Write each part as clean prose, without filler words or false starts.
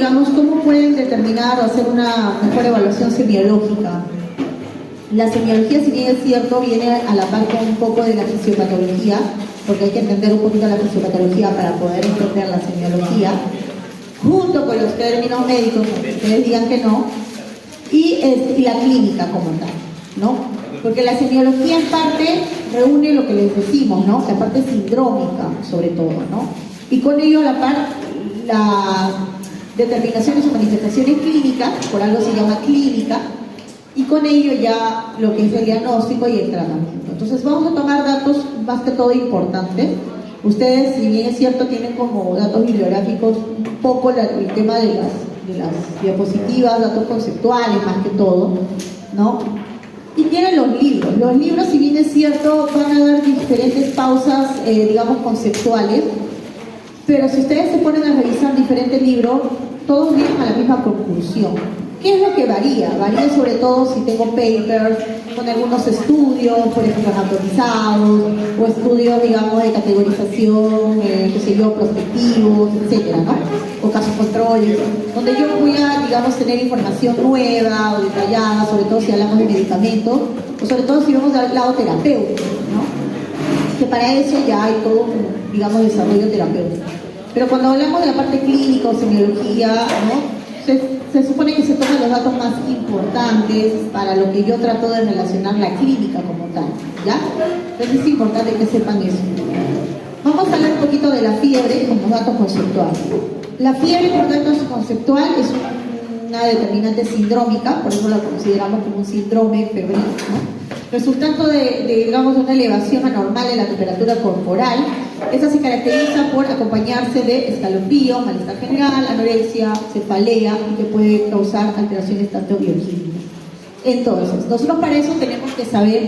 digamos, cómo pueden determinar o hacer una mejor evaluación semiológica. La semiología, si bien es cierto, viene a la par con un poco de la fisiopatología, porque hay que entender un poquito la fisiopatología para poder entender la semiología, junto con los términos médicos, aunque ustedes digan que no, y la clínica como tal, ¿no? Porque la semiología en parte reúne lo que les decimos, ¿no? La parte sindrómica, sobre todo, ¿no? Y con ello a la par las determinaciones o manifestaciones clínicas, por algo se llama clínica, y con ello ya lo que es el diagnóstico y el tratamiento. Entonces vamos a tomar datos más que todo importantes. Ustedes, si bien es cierto, tienen como datos bibliográficos un poco el tema de las diapositivas, datos conceptuales más que todo, ¿no? Y tienen los libros. Los libros, si bien es cierto, van a dar diferentes pausas, digamos, conceptuales, pero si ustedes se ponen a revisar diferentes libros, todos llegan a la misma conclusión. ¿Qué es lo que varía? Varía sobre todo si tengo papers con algunos estudios, por ejemplo, autorizados, o estudios, digamos, de categorización, qué sé yo, prospectivos, etcétera, ¿no? O casos controles, donde yo voy a, digamos, tener información nueva o detallada, sobre todo si hablamos de medicamentos, o sobre todo si vemos del lado terapéutico, ¿no? Que para eso ya hay todo un, digamos, desarrollo terapéutico. Pero cuando hablamos de la parte clínica o semiología, ¿no? Se supone que se toman los datos más importantes para lo que yo trato de relacionar la clínica como tal, ¿ya? Entonces es importante que sepan eso. Vamos a hablar un poquito de la fiebre como datos conceptuales. La fiebre, por datos conceptual, es una determinante sindrómica, por eso la consideramos como un síndrome febril, ¿no? Resultando de, digamos, una elevación anormal en la temperatura corporal. Esta se caracteriza por acompañarse de escalofrío, malestar general, anorexia, cefalea, y que puede causar alteraciones tanto bioquímicas. Entonces, nosotros para eso tenemos que saber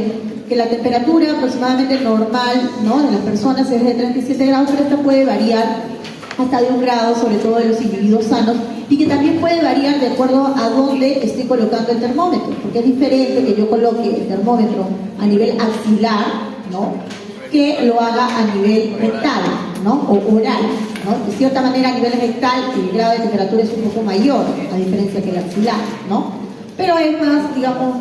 que la temperatura aproximadamente normal, ¿no?, de las personas es de 37 grados, pero esta puede variar hasta de 1 grado, sobre todo en los individuos sanos, y que también puede variar de acuerdo a dónde estoy colocando el termómetro, porque es diferente que yo coloque el termómetro a nivel axilar, ¿no?, que lo haga a nivel rectal, ¿no?, o oral, ¿no? De cierta manera, a nivel rectal el grado de temperatura es un poco mayor, a diferencia que el axilar, ¿no? Pero es más, digamos,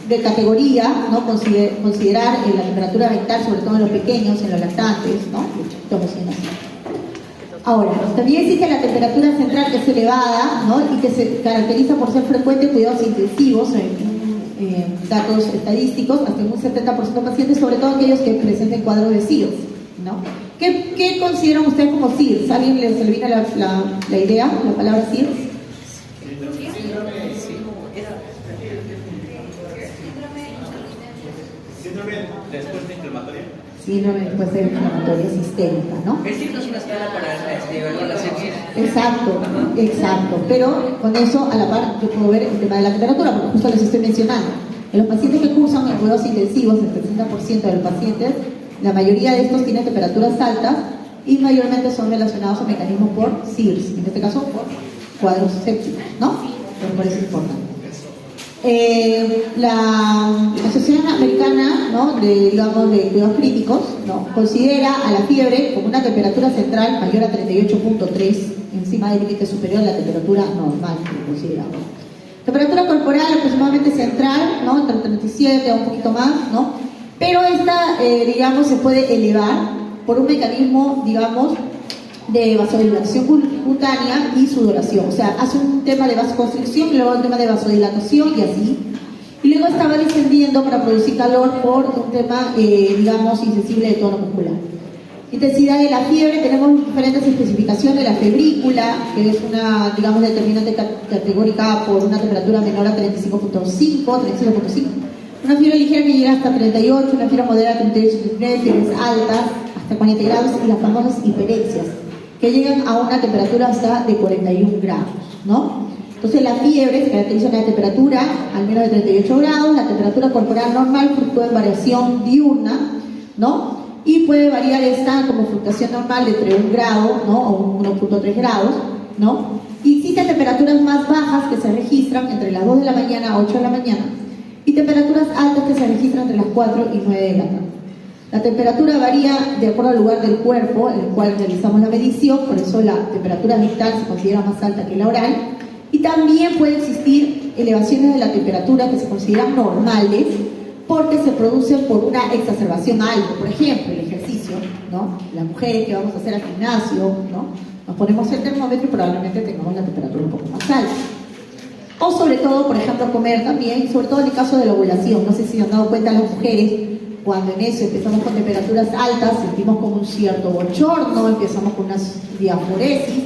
de categoría, ¿no?, considerar la temperatura rectal, sobre todo en los pequeños, en los lactantes, ¿no? Ahora, también existe la temperatura central, que es elevada, ¿no?, y que se caracteriza por ser frecuente cuidados intensivos, datos estadísticos, hasta un 70% de pacientes, sobre todo aquellos que presenten cuadros de SIRS, ¿no? ¿Qué consideran ustedes como SIRS? ¿Alguien les olvida la idea, la palabra SIRS? Síndrome de respuesta inflamatoria. Síndrome de respuesta inflamatoria sistémica, ¿no? El SIRS no es una escala para evaluar la sepsis. Exacto. Pero con eso, a la par, yo puedo ver el tema de la temperatura, porque justo les estoy mencionando. En los pacientes que cursan en cuidados intensivos, el 70% de los pacientes, la mayoría de estos tienen temperaturas altas y mayormente son relacionados a mecanismos por SIRS, en este caso por cuadros sépticos, ¿no? Entonces, por eso es importante. La Asociación Americana, ¿no?, de cuidados críticos, ¿no?, considera a la fiebre como una temperatura central mayor a 38.3, encima del límite superior a la temperatura normal que consideramos. Temperatura corporal aproximadamente central, ¿no?, entre 37 o un poquito más, ¿no? Pero esta, digamos, se puede elevar por un mecanismo, digamos, de vasodilatación cutánea y sudoración. O sea, hace un tema de vasoconstricción y luego un tema de vasodilatación y así. Y luego estaba descendiendo para producir calor por un tema, digamos, insensible de tono muscular. Intensidad de la fiebre, tenemos diferentes especificaciones. La febrícula, que es una, digamos, determinante categórica por una temperatura menor a 35.5, 35.5. Una fiebre ligera que llega hasta 38, una fiebre moderada a 38.3, fiebres altas hasta 40 grados y las famosas hiperexias, que llegan a una temperatura hasta de 41 grados, ¿no? Entonces la fiebre se caracteriza por una temperatura al menos de 38 grados, la temperatura corporal normal fluctúa en variación diurna, ¿no? Y puede variar esta como fluctuación normal entre 1 grado, ¿no?, o 1.3 grados, ¿no? Y existen temperaturas más bajas que se registran entre las 2 de la mañana a 8 de la mañana y temperaturas altas que se registran entre las 4 y 9 de la tarde. La temperatura varía de acuerdo al lugar del cuerpo en el cual realizamos la medición, por eso la temperatura rectal se considera más alta que la oral. Y también puede existir elevaciones de la temperatura que se consideran normales porque se producen por una exacerbación a algo. Por ejemplo, el ejercicio, ¿no? Las mujeres que vamos a hacer al gimnasio, ¿no? Nos ponemos el termómetro y probablemente tengamos la temperatura un poco más alta. O sobre todo, por ejemplo, comer también, sobre todo en el caso de la ovulación. No sé si se han dado cuenta las mujeres, cuando en eso empezamos con temperaturas altas, sentimos como un cierto bochorno, empezamos con una diaforesis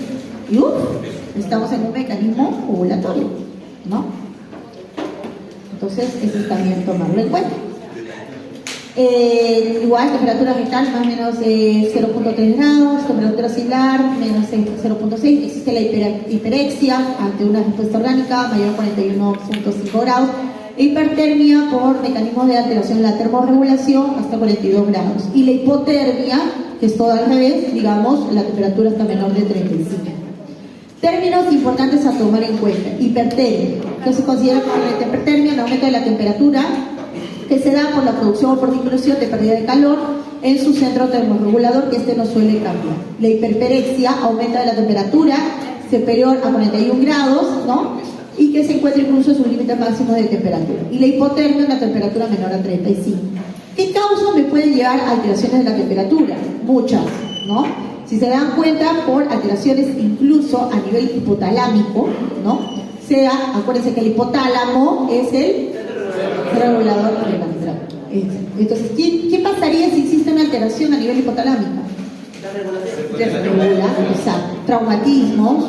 y estamos en un mecanismo ovulatorio, ¿no? Entonces, eso es también tomarlo en cuenta. Igual, temperatura rectal más o menos 0.3 grados, temperatura celular menos 0.6, existe la hiperexia ante una respuesta orgánica mayor a 41.5 grados, e hipertermia por mecanismos de alteración en la termorregulación hasta 42 grados, y la hipotermia, que es todo al revés, digamos, la temperatura está menor de 35. Términos importantes a tomar en cuenta: hipertermia, que se considera como la hipertermia, el aumento de la temperatura que se da por la producción o por disminución de pérdida de calor en su centro termorregulador, que no suele cambiar. La hiperperexia aumenta de la temperatura superior a 41 grados, ¿no? Y que se encuentra incluso en su límite máximo de temperatura. Y la hipotermia, una temperatura menor a 35. ¿Qué causas me pueden llevar a alteraciones de la temperatura? Muchas, ¿no? Si se dan cuenta, por alteraciones incluso a nivel hipotalámico, ¿no? Acuérdense que el hipotálamo es el regulador de la temperatura. Entonces, ¿qué pasaría si existe una alteración a nivel hipotalámico? Desregula, exacto. Traumatismos,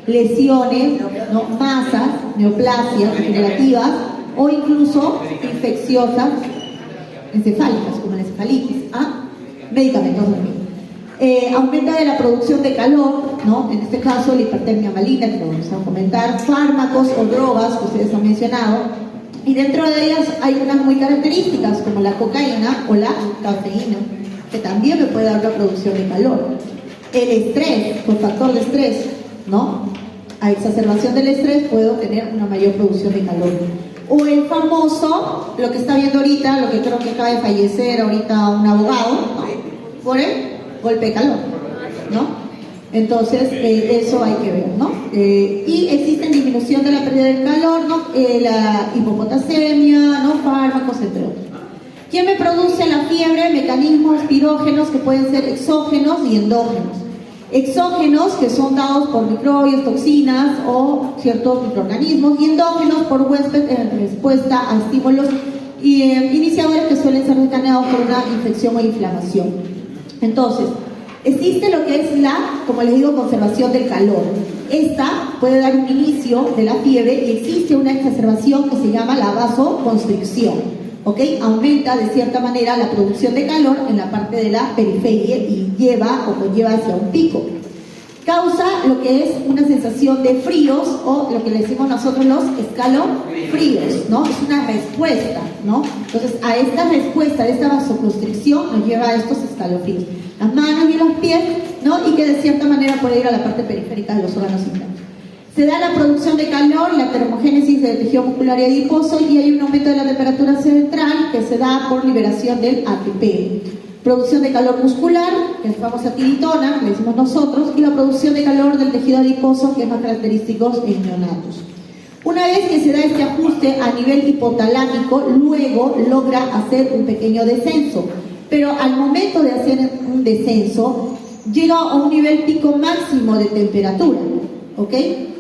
lesiones, ¿no? Masas, neoplasias degenerativas o incluso infecciosas encefálicas, como la encefalitis. Medicamentos también. Aumenta de la producción de calor, ¿no? En este caso la hipertermia maligna, que lo vamos a comentar, fármacos o drogas que ustedes han mencionado, y dentro de ellas hay unas muy características como la cocaína o la cafeína, que también me puede dar la producción de calor. El estrés, por factor de estrés, ¿no? A exacerbación del estrés puedo tener una mayor producción de calor. O el famoso, lo que está viendo ahorita, lo que creo que acaba de fallecer ahorita un abogado, ¿no? Por el golpe de calor, ¿no? Entonces, eso hay que ver, ¿no? Y existe disminución de la pérdida del calor, ¿no? La hipopotasemia, ¿no? Fármacos, entre otros. ¿Quién me produce la fiebre? Mecanismos pirógenos que pueden ser exógenos y endógenos. Exógenos, que son dados por microbios, toxinas o ciertos microorganismos, y endógenos por huésped en respuesta a estímulos iniciadores que suelen ser desencadenados por una infección o inflamación. Entonces, existe lo que es como les digo, conservación del calor. Esta puede dar un inicio de la fiebre, y existe una exacerbación que se llama la vasoconstricción, ¿ok? Aumenta de cierta manera la producción de calor en la parte de la periferia y lleva o conlleva hacia un pico. Causa lo que es una sensación de fríos, o lo que le decimos nosotros los escalofríos, ¿no? Es una respuesta, ¿no? Entonces, a esta respuesta de esta vasoconstricción nos lleva a estos escalofríos. Las manos y los pies, ¿no? Y que de cierta manera puede ir a la parte periférica de los órganos internos. Se da la producción de calor, la termogénesis del tejido muscular y adiposo, y hay un aumento de la temperatura central que se da por liberación del ATP. Producción de calor muscular, que es famosa tiritona, que le decimos nosotros, y la producción de calor del tejido adiposo, que es más característico en neonatos. Una vez que se da este ajuste a nivel hipotalámico, luego logra hacer un pequeño descenso, pero al momento de hacer un descenso, llega a un nivel pico máximo de temperatura, ¿ok?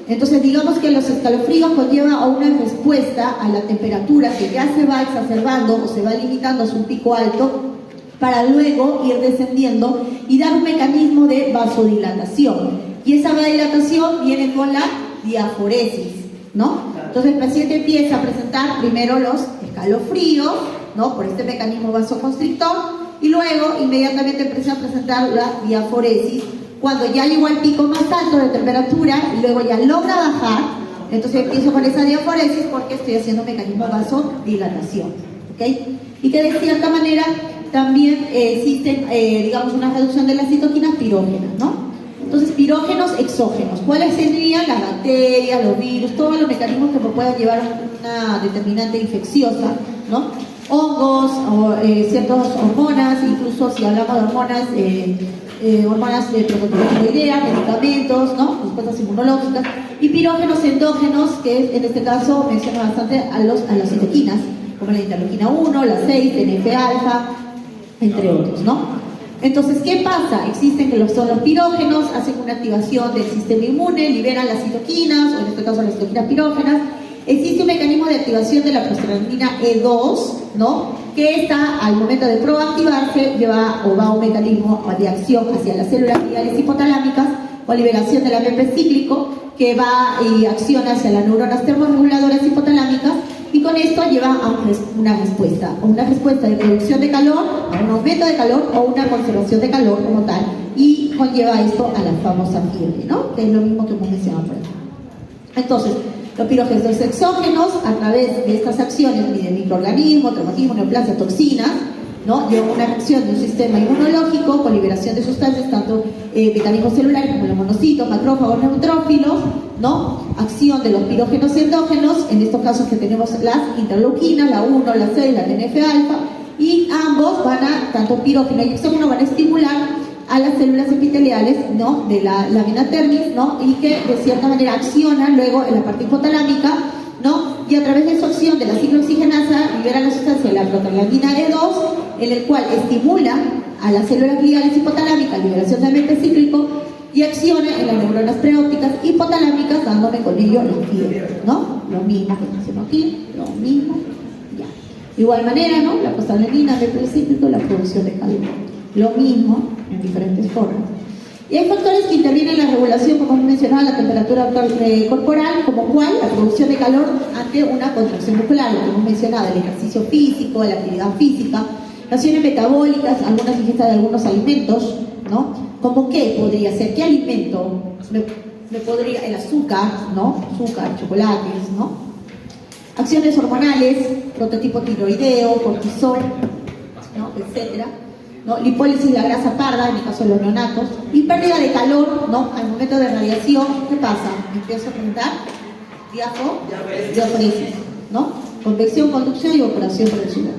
Entonces, digamos que los escalofríos conllevan a una respuesta a la temperatura que ya se va exacerbando o se va limitando a su pico alto, para luego ir descendiendo y dar un mecanismo de vasodilatación. Y esa vasodilatación viene con la diaforesis, ¿no? Entonces el paciente empieza a presentar primero los escalofríos, ¿no? Por este mecanismo vasoconstrictor, y luego inmediatamente empieza a presentar la diaforesis. Cuando ya llegó al pico más alto de temperatura y luego ya logra bajar, entonces empiezo con esa diaforesis porque estoy haciendo un mecanismo de vasodilatación, ¿ok? Y que de cierta manera también existen, digamos, una reducción de las citoquinas pirógenas, ¿no? Entonces, pirógenos exógenos. ¿Cuáles serían? Las bacterias, los virus, todos los mecanismos que me puedan llevar a una determinante infecciosa, ¿no? hongos o ciertas hormonas, incluso si hablamos de hormonas, hormonas de prototiroidea, medicamentos, ¿no? Respuestas inmunológicas, y pirógenos endógenos, que en este caso menciona bastante a las citoquinas, como la interleuquina 1, la 6, TNF-alfa, entre otros, ¿no? Entonces, ¿qué pasa? Existen que son los pirógenos, hacen una activación del sistema inmune, liberan las citoquinas, o en este caso las citoquinas pirógenas. Existe un mecanismo de activación de la prostaglandina E2, ¿no? Que está, al momento de proactivarse, va a un mecanismo de acción hacia las células gliales hipotalámicas, o liberación del AMP cíclico, que va y acciona hacia las neuronas termorreguladoras hipotalámicas, y con esto lleva a una respuesta de producción de calor, a un aumento de calor o una conservación de calor como tal, y conlleva esto a la famosa fiebre, ¿no? Que es lo mismo que hemos mencionado por aquí. Entonces, los pirógenos exógenos, a través de estas acciones de microorganismos, traumatismo, neoplasia, toxinas, ¿no? Llevan una reacción de un sistema inmunológico con liberación de sustancias, tanto mecanismos celulares como los monocitos, macrófagos, neutrófilos, ¿no? Acción de los pirógenos endógenos, en estos casos que tenemos las interleuquinas, la 1, la 6, la TNF-alfa, y ambos tanto pirógeno y exógeno van a estimular a las células epiteliales, ¿no? De la lámina termis, ¿no? Y que de cierta manera accionan luego en la parte hipotalámica, ¿no? Y a través de su acción de la ciclooxigenasa liberan la sustancia de la prostaglandina E2, en el cual estimula a las células gliales hipotalámicas, liberación de AMP cíclico, y acciona en las neuronas preópticas hipotalámicas, dándome con ello la fiebre, ¿no? Lo mismo que menciono aquí, lo mismo, ya. De igual manera, ¿no? La prostaglandina, AMP cíclico, la producción de calor, lo mismo en diferentes formas. Y hay factores que intervienen en la regulación, como hemos mencionado, la temperatura corporal, como cual la producción de calor ante una contracción muscular, lo que hemos mencionado, el ejercicio físico, la actividad física, reacciones metabólicas, algunas ingestas de algunos alimentos, ¿no? ¿Cómo qué podría ser? ¿Qué alimento me podría? El azúcar, ¿no? Azúcar, chocolates, ¿no? Acciones hormonales, prototipo tiroideo, cortisol, ¿no? Etcétera, ¿no? Lipólisis de la grasa parda, en el caso de los neonatos, y pérdida de calor, ¿no? Al momento de radiación, ¿qué pasa? Me empiezo a preguntar, diaforesis, ¿no? Convección, conducción y evaporación por el sudor.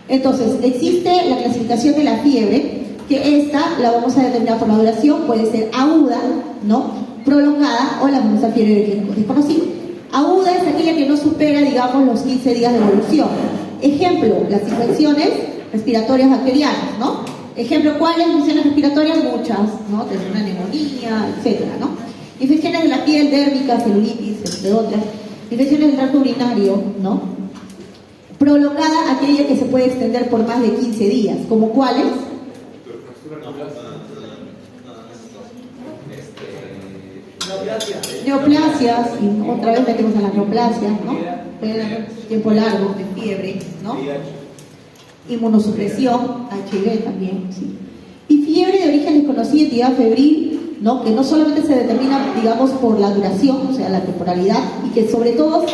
Entonces, existe la clasificación de la fiebre, que esta la vamos a determinar por la duración, puede ser aguda, ¿no? Prolongada, o la famosa fiebre de origen desconocido. Aguda es aquella que no supera, digamos, los 15 días de evolución. Ejemplo, las infecciones respiratorias bacterianas, ¿no? Ejemplo, ¿cuáles infecciones respiratorias? Muchas, ¿no? Desde una neumonía, etcétera, ¿no? Infecciones de la piel, dérmica, celulitis, entre otras. Infecciones del tracto urinario, ¿no? Prolongada, aquella que se puede extender por más de 15 días, ¿como cuáles? Neoplasias, y otra vez metemos a las neoplasias, ¿no? Puede haber tiempo largo de fiebre, ¿no? Inmunosupresión, HIV también, sí. Y fiebre de origen desconocido, entidad febril, ¿no? Que no solamente se determina, digamos, por la duración, o sea, la temporalidad, y que sobre todo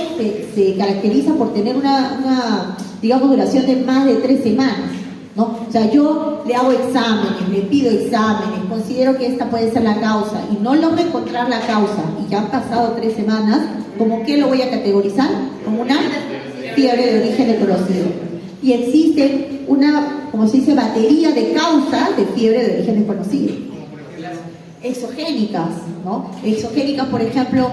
se caracteriza por tener una, digamos, duración de más de 3 semanas, ¿no? O sea, yo le hago exámenes, le pido exámenes, considero que esta puede ser la causa, y no logro encontrar la causa, y ya han pasado 3 semanas, ¿como qué lo voy a categorizar? Como una fiebre de origen desconocido. Y existe una, como se dice, batería de causas de fiebre de origen desconocido. Exogénicas, ¿no? Exogénicas, por ejemplo,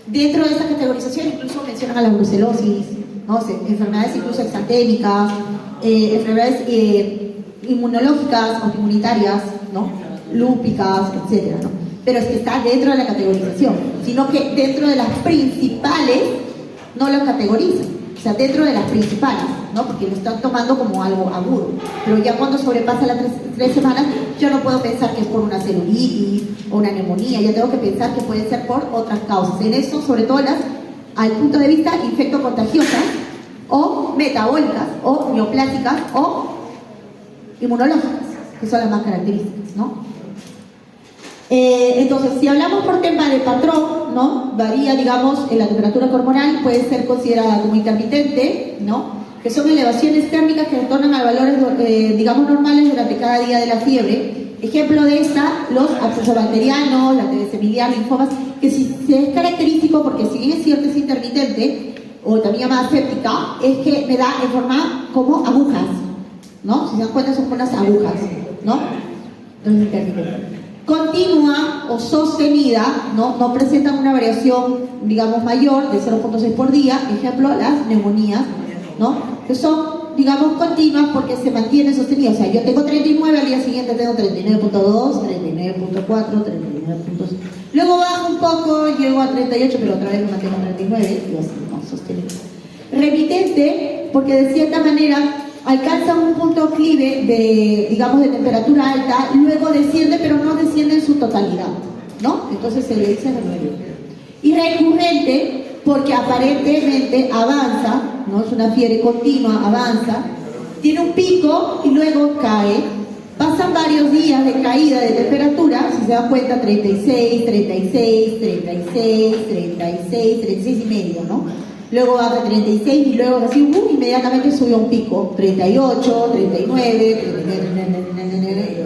dentro de esta categorización incluso mencionan a la brucelosis, ¿no? Enfermedades incluso exantémicas, enfermedades inmunológicas o inmunitarias, ¿no? Lúpicas, etcétera, ¿no? Pero es que está dentro de la categorización, sino que dentro de las principales no lo categorizan. O sea, dentro de las principales, ¿no? Porque lo están tomando como algo agudo. Pero ya cuando sobrepasa las 3 semanas, yo no puedo pensar que es por una celulitis o una neumonía. Ya tengo que pensar que puede ser por otras causas. En eso, sobre todo al punto de vista infectocontagiosas o metabólicas o neoplásicas o inmunológicas, que son las más características, ¿no? Entonces, si hablamos por tema de patrón, ¿no? Varía, digamos, en la temperatura corporal, puede ser considerada como intermitente, ¿no? Que son elevaciones térmicas que retornan a valores, digamos, normales durante cada día de la fiebre. Ejemplo de esta, los abscesobacterianos, la TBC miliar, linfomas, que si es característico, porque si bien es cierto es intermitente, o también llamada séptica, es que me da en forma como agujas, ¿no? Si se dan cuenta son unas agujas, ¿no? Continua o sostenida, ¿no? No presentan una variación, digamos, mayor de 0.6 por día, ejemplo, las neumonías, ¿no? Que son, digamos, continuas porque se mantienen sostenidas. O sea, yo tengo 39, al día siguiente tengo 39.2, 39.4, 39.5. Luego bajo un poco, llego a 38, pero otra vez me mantengo en 39, y así, ¿no? Sostenido. Remitente, porque de cierta manera alcanza un punto clive de, digamos, de temperatura alta, luego desciende, pero no desciende en su totalidad, ¿no? Entonces se le dice remitente. Y recurrente, porque aparentemente avanza, ¿no? Es una fiebre continua, avanza, tiene un pico y luego cae. Pasan varios días de caída de temperatura, si se dan cuenta, 36, 36, 36, 36, 36 y medio, ¿no? Luego baja 36 y luego así, inmediatamente sube a un pico, 38, 39, 39,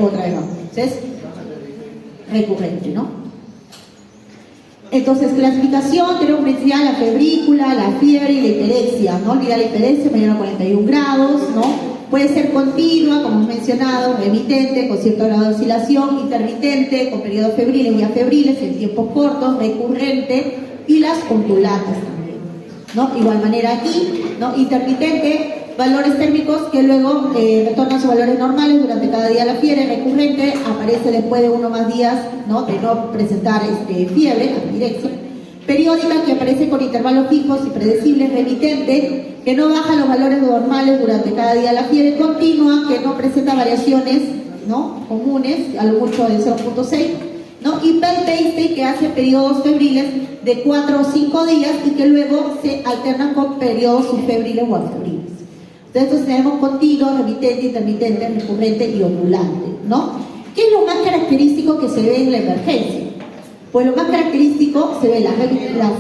otra vez más. Entonces, recurrente, ¿no? Entonces, clasificación, tenemos principal la febrícula, la fiebre y la hiperexia. No olvidar la hiperexia, mayor a 41 grados, ¿no? Puede ser continua, como hemos mencionado, remitente, con cierto grado de oscilación, intermitente, con periodos febriles y afebriles, en tiempos cortos, recurrente, y las ondulantes también, ¿no? Igual manera aquí, ¿no? Intermitente, valores térmicos que luego retornan a sus valores normales durante cada día la fiebre. Recurrente aparece después de uno más días, ¿no? De no presentar fiebre, apirexia. Periódica, que aparece con intervalos fijos y predecibles. Remitente, que no baja los valores normales durante cada día la fiebre. Continua, que no presenta variaciones, ¿no? Comunes, a lo mucho de 0.6, ¿no? Y perpeiste, que hace periodos febriles de 4 o 5 días y que luego se alternan con periodos subfebriles o afebriles. Entonces tenemos continuo, remitente, intermitente, recurrente y ondulante, ¿no? ¿Qué es lo más característico que se ve en la emergencia? Pues lo más característico se ven las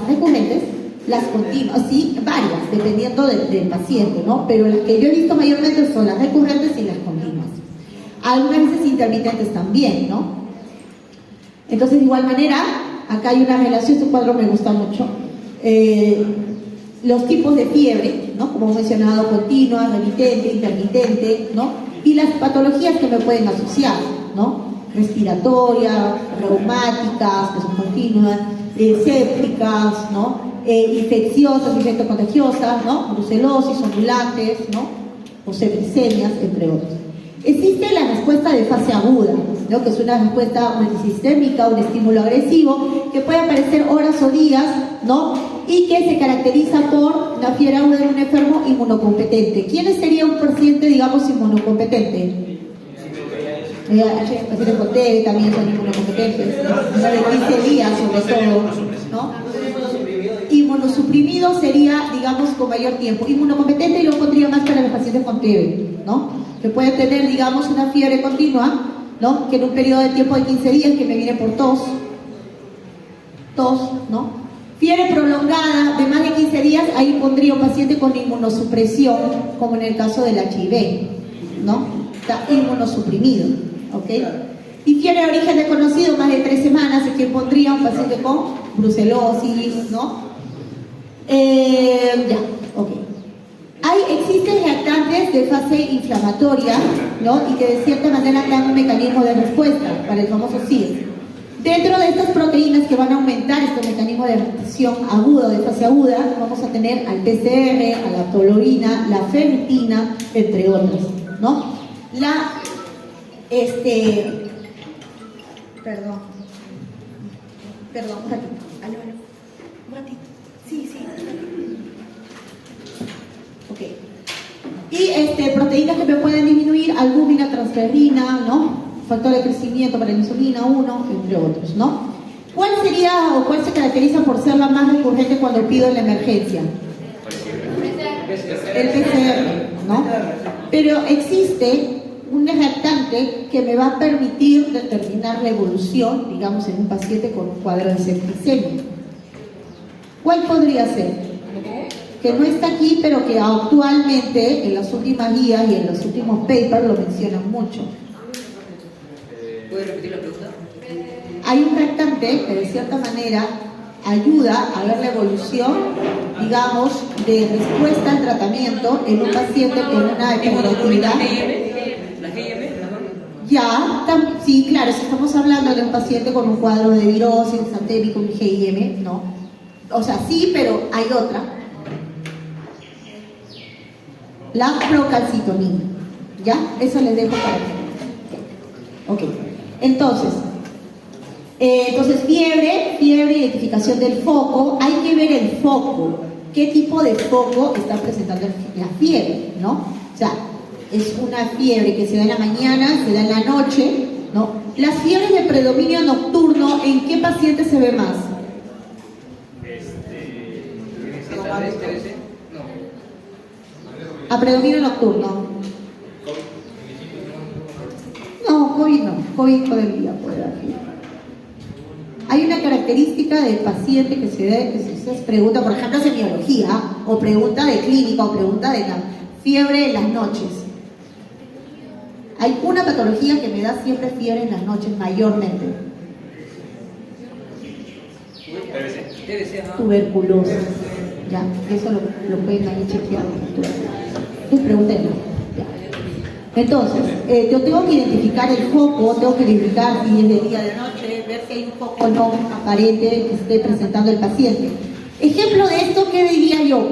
recurrentes, las continuas, sí, varias, dependiendo del paciente, ¿no? Pero las que yo he visto mayormente son las recurrentes y las continuas. Algunas veces intermitentes también, ¿no? Entonces, de igual manera, acá hay una relación, este cuadro me gusta mucho. Los tipos de fiebre, ¿no? Como he mencionado, continua, remitente, intermitente, ¿no? Y las patologías que me pueden asociar, ¿no? Respiratorias, reumáticas, que son continuas, sépticas, ¿no? Infecciosas, infectocontagiosas, ¿no? Brucelosis, ondulantes, ¿no? O septicemias, entre otros. Existe la respuesta de fase aguda, ¿no? Que es una respuesta multisistémica, un estímulo agresivo, que puede aparecer horas o días, ¿no? Y que se caracteriza por la fiebre aguda en un enfermo inmunocompetente. ¿Quién sería un paciente, digamos, inmunocompetente? Pacientes con TB también son inmunocompetentes, ¿no? De 15 días sobre todo, ¿no? Inmunosuprimido sería, digamos, con mayor tiempo. Inmunocompetente yo lo pondría más para los pacientes con TB, ¿no? Que pueden tener, digamos, una fiebre continua, ¿no? Que en un periodo de tiempo de 15 días, que me viene por tos, ¿no? Fiebre prolongada de más de 15 días, ahí pondría un paciente con inmunosupresión, como en el caso del HIV, ¿no? Está inmunosuprimido, ¿ok? Y fiebre de origen desconocido, más de 3 semanas, es que pondría un paciente con brucelosis, ¿no? Ya, ok. Existen reactantes de fase inflamatoria, ¿no? Y que de cierta manera dan un mecanismo de respuesta para el famoso CIR. Dentro de estas proteínas que van a aumentar este mecanismo de reacción aguda o de fase aguda, vamos a tener al PCR, a la tolorina, la ferritina, entre otras, ¿no? Perdón, un ratito. Aló, un ratito. Sí. Ok. Y proteínas que me pueden disminuir, albúmina, transferrina, ¿no? Factor de crecimiento para la insulina 1, entre otros, ¿no? ¿Cuál sería o cuál se caracteriza por ser la más recurrente cuando pido en la emergencia? El PCR, ¿no? Pero existe un reactante que me va a permitir determinar la evolución, digamos, en un paciente con un cuadro de septicemia. ¿Cuál podría ser? Que no está aquí, pero que actualmente en las últimas guías y en los últimos papers lo mencionan mucho. ¿Puede repetir la pregunta? Hay un reactante que de cierta manera ayuda a ver la evolución, digamos, de respuesta al tratamiento en un paciente con una hiperactividad. ¿La GM? Ya, sí, claro, si estamos hablando de un paciente con un cuadro de virosis, exantémico, un GIM, ¿no? O sea, sí, pero hay otra. La procalcitonina, ¿ya? Eso les dejo para que... Ok, entonces, fiebre, identificación del foco, hay que ver el foco, qué tipo de foco está presentando la fiebre, ¿no? O sea, es una fiebre que se da en la mañana, se da en la noche, ¿no? Las fiebres de predominio nocturno, ¿en qué paciente se ve más? A predominio nocturno. No, COVID no, COVID todavía puede dar fiebre. Hay una característica del paciente que se pregunta, por ejemplo, semiología, o pregunta de clínica, o pregunta de la fiebre en las noches. Hay una patología que me da siempre fiebre en las noches, mayormente. Tuberculosis. Ya, eso lo pueden ahí chequear. Pregúntenme. Entonces, yo tengo que identificar el foco, tengo que identificar si es de día o de noche, ver si hay un foco no aparente que esté presentando el paciente. Ejemplo de esto, ¿qué diría yo?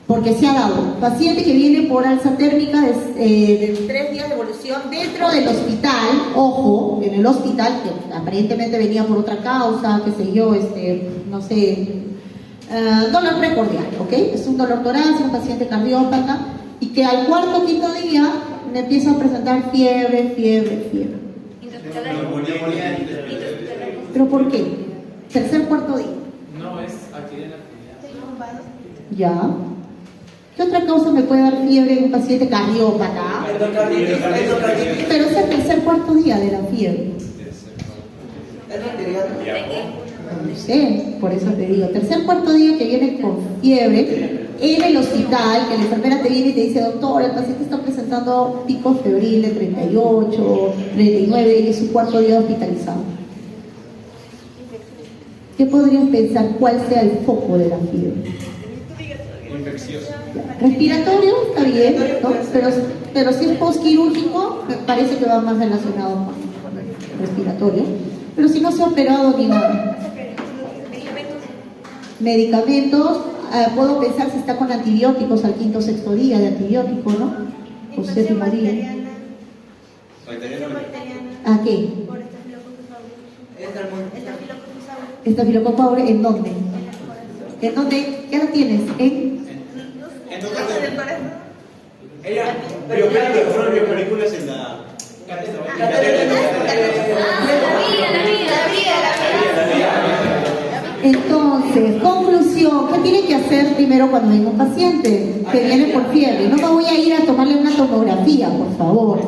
Porque se ha dado. Paciente que viene por alza térmica de 3 días de evolución dentro del hospital, ojo, en el hospital, que aparentemente venía por otra causa, qué sé yo, no sé, dolor precordial, ¿ok? Es un dolor torácico, un paciente cardiópata, y que al cuarto o quinto día me empieza a presentar fiebre. ¿Pero por qué? Tercer, cuarto día. No, es actividad. Ya. ¿Qué otra causa me puede dar fiebre en un paciente cardiópata? Pero es el tercer, cuarto día de la fiebre. No sé, por eso te digo. Tercer, cuarto día que viene con fiebre en el hospital, que la enfermera te viene y te dice, doctor, el paciente está presentando pico febril de 38, 39 y es su cuarto día hospitalizado. ¿Qué podrías pensar cuál sea el foco de la fiebre? Infeccioso. Respiratorio, está bien, ¿no? Pero si es postquirúrgico, me parece que va más relacionado con respiratorio. Pero si no se ha operado ni nada. Medicamentos, puedo pensar si está con antibióticos al quinto o sexto día de antibiótico, ¿no? O séptimo día. ¿A qué? Estafilococcus aureus, ¿en dónde? ¿En dónde? ¿Qué la tienes? Fueron biopelículas en la... Entonces, conclusión, ¿qué tiene que hacer primero cuando venga un paciente que viene por fiebre? No me voy a ir a tomarle una tomografía, por favor,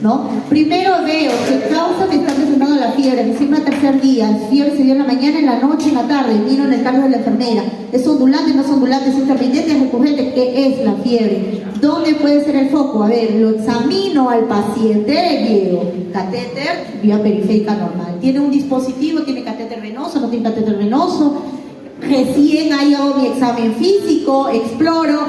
¿no? Primero veo qué causa me está presentando la fiebre, me siembra tercer día, la fiebre se dio en la mañana, en la noche, en la tarde, miro en el cargo de la enfermera, es ondulante, no es ondulante, es intermitente, es recurrente, ¿qué es la fiebre? ¿Dónde puede ser el foco? A ver, lo examino al paciente, Diego, catéter, vía periférica normal, ¿tiene un dispositivo, tiene catéter venoso, no tiene catéter venoso? Recién ahí hago mi examen físico, exploro,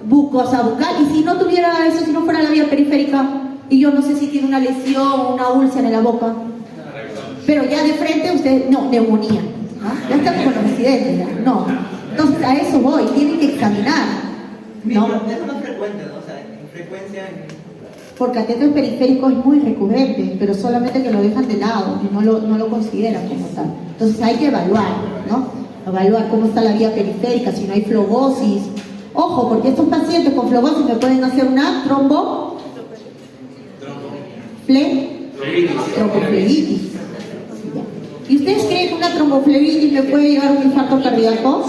mucosa bucal, y si no tuviera eso, si no fuera la vía periférica, y yo no sé si tiene una lesión o una úlcera en la boca, pero ya de frente usted, no, neumonía, ¿no? Ya está con los accidentes, ya, no. Entonces a eso voy, tienen que examinar, ¿no? Eso no es frecuente, ¿no? O sea, en frecuencia... Por catéter periférico es muy recurrente, pero solamente que lo dejan de lado y no lo consideran como tal. Entonces hay que evaluar, ¿no? Evaluar cómo está la vía periférica, si no hay flogosis. Ojo, porque estos pacientes con flogosis me pueden hacer una tromboflebitis. ¿Y ustedes creen que una tromboflebitis me puede llevar a un infarto cardíaco?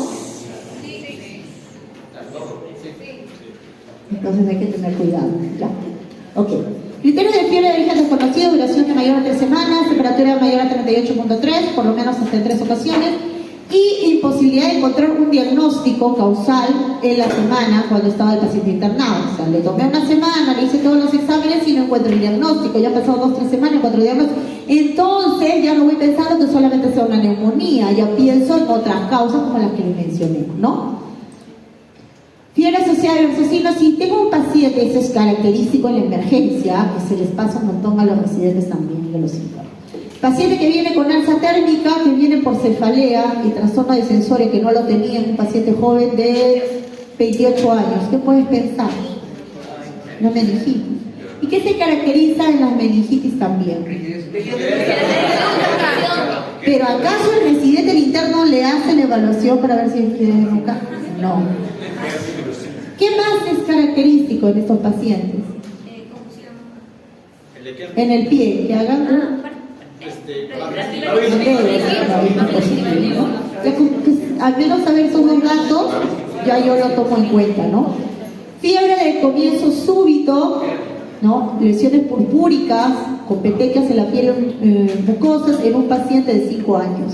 Entonces hay que tener cuidado, ya. Ok. Criterios de fiebre de origen desconocido, duración de mayor a 3 semanas, temperatura mayor a 38.3, por lo menos hasta en 3 ocasiones. y imposibilidad de encontrar un diagnóstico causal en la semana cuando estaba el paciente internado. O sea, le tomé una semana, le hice todos los exámenes y no encuentro el diagnóstico. Ya han pasado 2 o 3 semanas, encuentro el diagnóstico. Entonces ya no voy pensando que solamente sea una neumonía, ya pienso en otras causas como las que les mencioné, ¿no? Fiebre asociada a diversos signos. Si tengo un paciente, eso es característico en la emergencia, que se les pasa un montón a los residentes también de los internos. Paciente que viene con alza térmica, que viene por cefalea y trastorno de sensorio, que no lo tenía, un paciente joven de 28 años. ¿Qué puedes pensar? La meningitis. ¿Y qué se caracteriza en las meningitis también? Pero ¿acaso el residente el interno le hace la evaluación para ver si es fiebre de boca? No. ¿Qué más es característico en estos pacientes? En el pie, que hagan al menos saber esos 2 datos, ya yo lo tomo en cuenta, ¿no? Fiebre de comienzo súbito, ¿no? Lesiones purpúricas con petequias en la piel mucosas en un paciente de 5 años.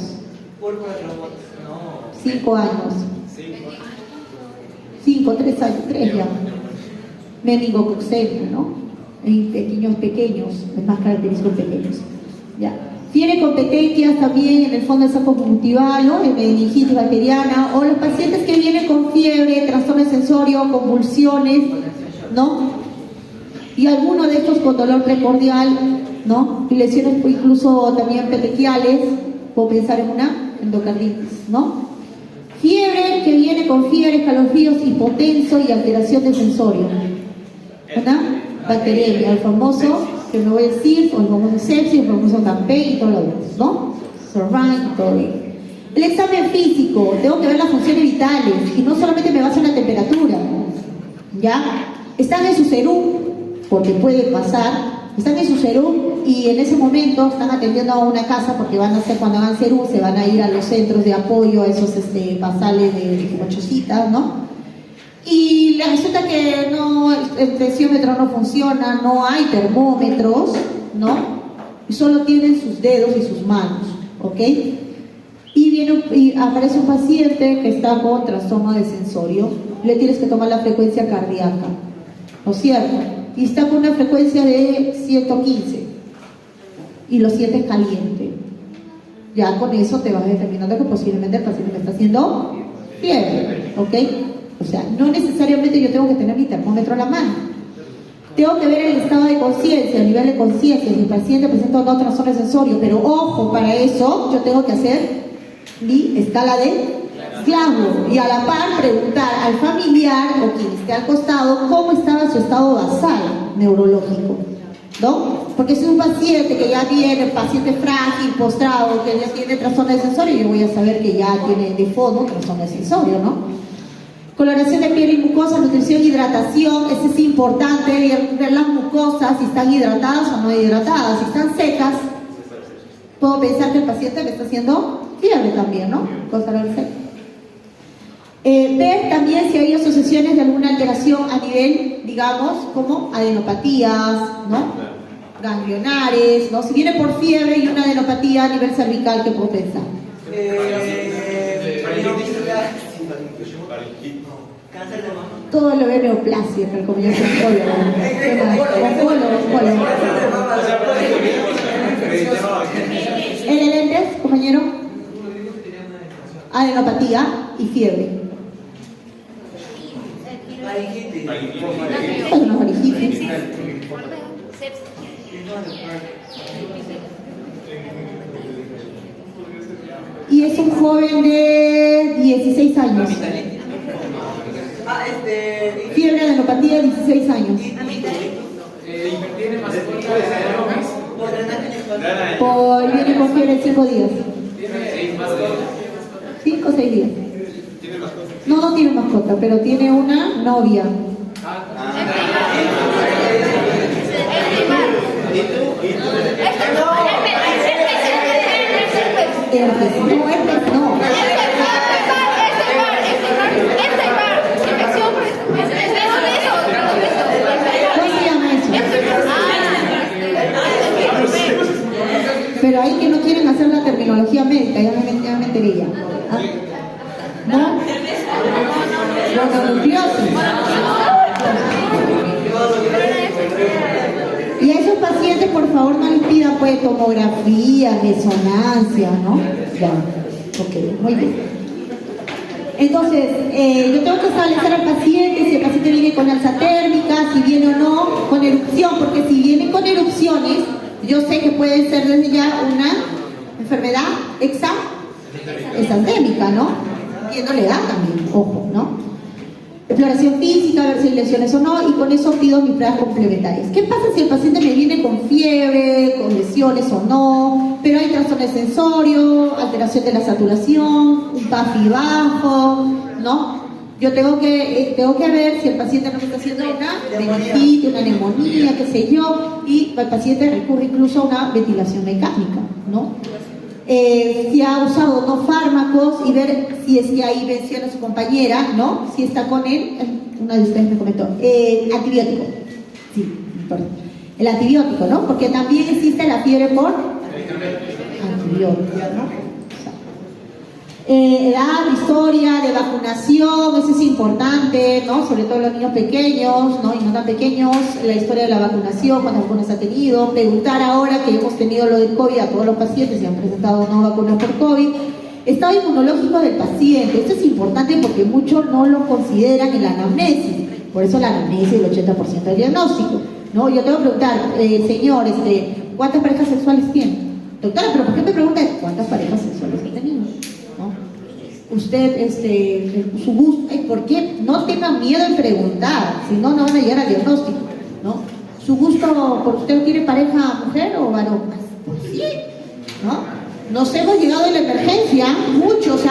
5 años. 5, 3 años, 3 ya. Meningococcemia, ¿no? En pequeños, es más característico en pequeños. Ya. Fiebre con petequias también en el fondo del saco conjuntival, ¿no? En meningitis bacteriana, o los pacientes que vienen con fiebre, trastorno de sensorio, convulsiones, ¿no? Y alguno de estos con dolor precordial, ¿no? Y lesiones incluso también petequiales, puedo pensar en una endocarditis, ¿no? Fiebre que viene con fiebre, escalofríos, hipotenso y alteración de sensorio. ¿Verdad? Bacteriemia, el famoso, que no voy a decir, o el famoso sepsis, el famoso Campey y todo lo demás, ¿no? Survive y todo ello. El examen físico, tengo que ver las funciones vitales y no solamente me baso en la temperatura, ¿ya? Están en su serum, porque puede pasar, están en su serum y en ese momento están atendiendo a una casa porque van a hacer, cuando hagan serum, se van a ir a los centros de apoyo, a esos basales de mochositas, ¿no? Y resulta que no, el tensiómetro no funciona, no hay termómetros, ¿no? Y solo tienen sus dedos y sus manos, ¿ok? Y aparece un paciente que está con trastorno de sensorio, le tienes que tomar la frecuencia cardíaca, ¿no es cierto? Y está con una frecuencia de 115 y lo sientes caliente. Ya con eso te vas determinando que posiblemente el paciente me está haciendo fiebre, ¿ok? O sea, no necesariamente yo tengo que tener mi termómetro a la mano. Tengo que ver el estado de conciencia, el nivel de conciencia. Si el paciente presenta otro trastorno de sensorio, pero ojo, para eso yo tengo que hacer mi escala de Glasgow y a la par preguntar al familiar o quien esté al costado cómo estaba su estado basal neurológico, ¿no? Porque si es un paciente que ya viene, paciente frágil, postrado, que ya tiene trastorno de sensorio, yo voy a saber que ya tiene de fondo trastorno de sensorio, ¿no? Coloración de piel y mucosa, nutrición y hidratación, eso es importante, ver las mucosas, si están hidratadas o no hidratadas. Si están secas, puedo pensar que el paciente me está haciendo fiebre también, ¿no? Cosa a ver. Ver también si hay asociaciones de alguna alteración a nivel, digamos, como adenopatías, ¿no? Ganglionares, ¿no? Si viene por fiebre y una adenopatía a nivel cervical, ¿qué puedo pensar? Todo lo ve neoplasia, pero como ya se ¿LLNs, compañero? Adenopatía y fiebre. Bueno, faringitis. Y es un joven de 16 años. Fiebre, adenopatía, 16 años. Viene con fiebre 5 días. 5 o 6 días. No tiene mascota, pero tiene una novia. No. Pero hay que no quieren hacer la terminología médica, ya me enteré ya. ¿Ah? ¿No? Mononucleosis. Y a esos pacientes, por favor, no les pidan pues tomografía, resonancia, ¿no? Ya, ok, muy bien. Entonces, yo tengo que establecer al paciente si el paciente viene con alza térmica, si viene o no con erupción, porque si viene con erupciones, yo sé que puede ser desde ya una enfermedad exanthémica, ¿no? Viendo la edad también, ojo, ¿no? Exploración física, ver si hay lesiones o no, y con eso pido mis pruebas complementarias. ¿Qué pasa si el paciente me viene con fiebre, con lesiones o no, pero hay trastorno de sensorio, alteración de la saturación, un PAFI bajo, ¿no? Yo tengo que ver si el paciente no me está haciendo una meningitis, una neumonía, qué sé yo, y el paciente recurre incluso a una ventilación mecánica, ¿no? Si ha usado no fármacos y ver si es que ahí menciona su compañera, ¿no? Si está con él, una de ustedes me comentó, antibiótico. Sí, perdón. El antibiótico, ¿no? Porque también existe la fiebre por antibiótico, ¿no? Edad, historia de vacunación, eso es importante, ¿no? Sobre todo los niños pequeños, ¿no? Y no tan pequeños, la historia de la vacunación, cuántas vacunas ha tenido, preguntar ahora que hemos tenido lo del COVID a todos los pacientes si han presentado no vacunas por COVID, estado inmunológico del paciente, esto es importante porque muchos no lo consideran en la anamnesis, por eso la anamnesis es el 80% del diagnóstico, ¿no? Yo tengo que preguntar, señor, ¿cuántas parejas sexuales tiene? Doctora, ¿pero por qué me pregunta cuántas parejas sexuales ha tenido? Usted, su gusto, ¿por qué? No tenga miedo en preguntar, si no, no van a llegar al diagnóstico, ¿no? ¿Su gusto por usted tiene pareja mujer o varón? Pues sí, ¿no? Nos hemos llegado en la emergencia, muchos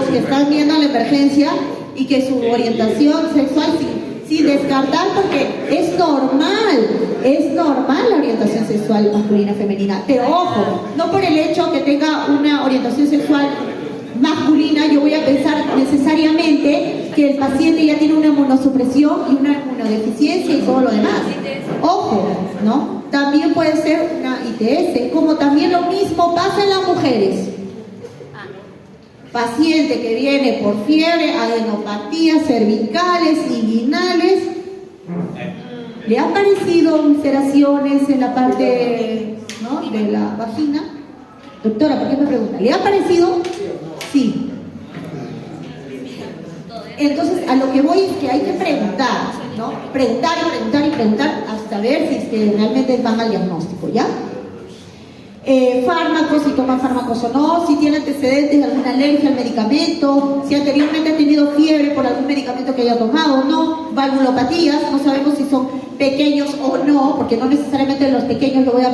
que están viendo la emergencia y que su orientación sexual, sin descartar, porque es normal la orientación sexual masculina femenina, pero ojo, no por el hecho que tenga una orientación sexual masculina, yo voy a pensar necesariamente que el paciente ya tiene una inmunosupresión y una inmunodeficiencia y todo lo demás. Ojo, ¿no? También puede ser una ITS, como también lo mismo pasa en las mujeres. Paciente que viene por fiebre, adenopatías cervicales, inguinales, ¿le han aparecido ulceraciones en la parte, ¿no?, de la vagina? Doctora, ¿por qué me pregunta? ¿Le ha aparecido? Sí. Entonces, a lo que voy es que hay que preguntar, ¿no? Preguntar hasta ver si es que realmente van al diagnóstico, ¿ya? Fármacos, si toman fármacos o no, si tiene antecedentes de alguna alergia al medicamento, si anteriormente ha tenido fiebre por algún medicamento que haya tomado o no, valvulopatías, no sabemos si son pequeños o no, porque no necesariamente los pequeños lo voy a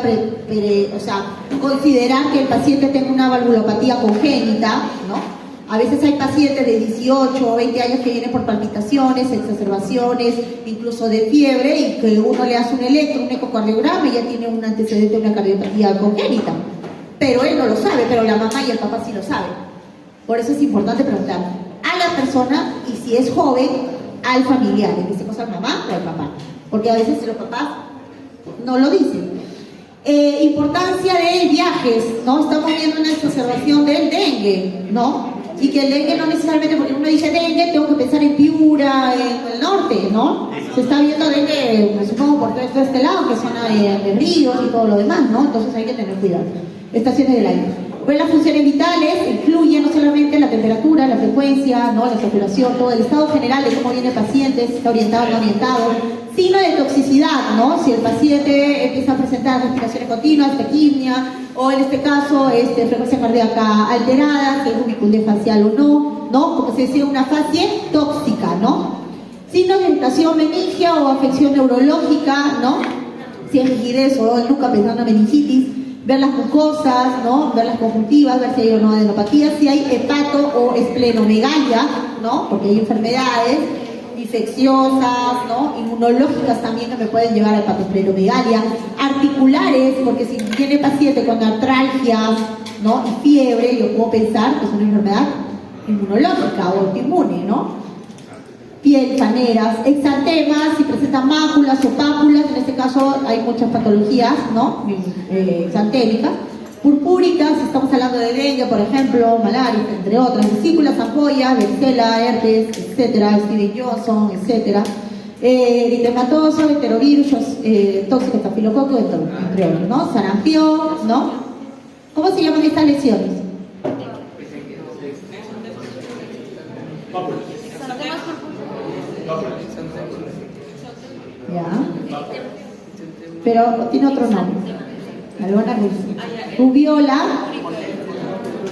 considerar que el paciente tenga una valvulopatía congénita, ¿no? A veces hay pacientes de 18 o 20 años que vienen por palpitaciones, exacerbaciones, incluso de fiebre, y que uno le hace un ecocardiograma y ya tiene un antecedente de una cardiopatía congénita. Pero él no lo sabe, pero la mamá y el papá sí lo saben. Por eso es importante preguntar a la persona, y si es joven, al familiar, en este caso al mamá o al papá, porque a veces los papás no lo dicen. Importancia de viajes, ¿no? Estamos viendo una exacerbación del dengue, ¿no? Y que el dengue no necesariamente, porque uno dice dengue, tengo que pensar en Piura, en el norte, ¿no? Se está viendo dengue, me supongo, por todo este lado, que es zona de ríos y todo lo demás, ¿no? Entonces hay que tener cuidado. Estaciones del aire. Pues las funciones vitales incluyen no solamente la temperatura, la frecuencia, ¿no?, la saturación, todo el estado general de cómo viene el paciente, si está orientado o no orientado, sino de toxicidad, ¿no? Si el paciente empieza a presentar respiraciones continuas, taquimia, o en este caso frecuencia cardíaca alterada, si es ubiculdez facial o no, ¿no? Como se decía, una fase tóxica, ¿no? Signos de irritación meningia o afección neurológica, ¿no? Si es rigidez o nunca pensando en meningitis, ver las mucosas, ¿no? Ver las conjuntivas, ver si hay o no adenopatías, si hay hepato o esplenomegalia, ¿no? Porque hay enfermedades infecciosas, ¿no?, inmunológicas también que me pueden llevar a hepatosplenomegalia, articulares, porque si tiene paciente con artralgias, ¿no?, y fiebre, yo puedo pensar que es una enfermedad inmunológica o autoinmune, ¿no? Piel, caneras, exantemas, si presentan máculas o pápulas, en este caso hay muchas patologías, ¿no?, exantémicas, purpúricas, si estamos hablando de dengue, por ejemplo, malaria, entre otras, vesículas, ampollas, varicela, herpes, etcétera, Steven Johnson, etcétera, eritematoso, enterovirus, tóxico estafilococo, entre otros, ¿no? Sarampión, ¿no? ¿Cómo se llaman estas lesiones? Ya. Pero tiene otro nombre. Alguna rubiola,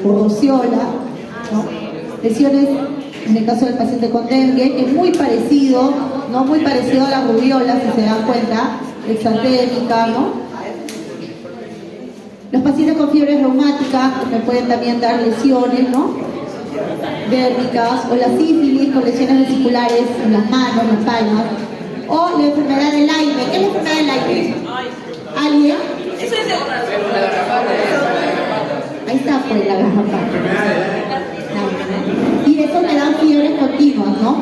rociola, ¿no? Lesiones, en el caso del paciente con dengue, es muy parecido, ¿no? Muy parecido a la rubiola, si se dan cuenta, exantémica, ¿no? Los pacientes con fiebre reumática me pueden también dar lesiones, ¿no? Dérmicas, o la sífilis con lesiones vesiculares en las manos, en las palmas, o la enfermedad del Lyme. ¿Qué es la enfermedad del Lyme? ¿Alguien? Ahí está, pues, la garrapata. Y eso me dan fiebres continuas, ¿no?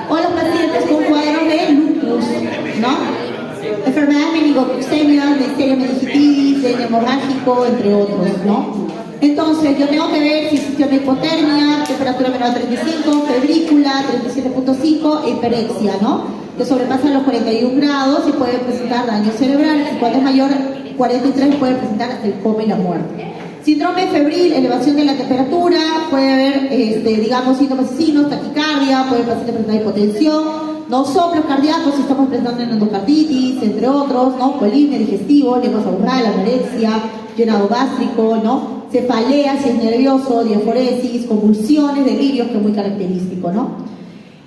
O los pacientes con cuadros de lupus, ¿no? Enfermedades meningococémicas, de histeria meningitis, de hemorrágico, entre otros, ¿no? Entonces, yo tengo que ver si existe una hipotermia, temperatura menor a 35, febrícula, 37.5, e hiperexia, ¿no? Que sobrepasan los 41 grados y puede presentar daño cerebral, y cuando es mayor 43 puede presentar hasta el coma y la muerte. Síndrome febril, elevación de la temperatura, puede haber, digamos, síntomas asesinos, taquicardia, puede el paciente presentar hipotensión, ¿no? Soplos cardíacos si estamos pensando en endocarditis, entre otros, ¿no? Polimia digestivo, lengua cerebral, anorexia, llenado gástrico, ¿no? Cefalea si es nervioso, diaforesis, convulsiones, delirios, que es muy característico, ¿no?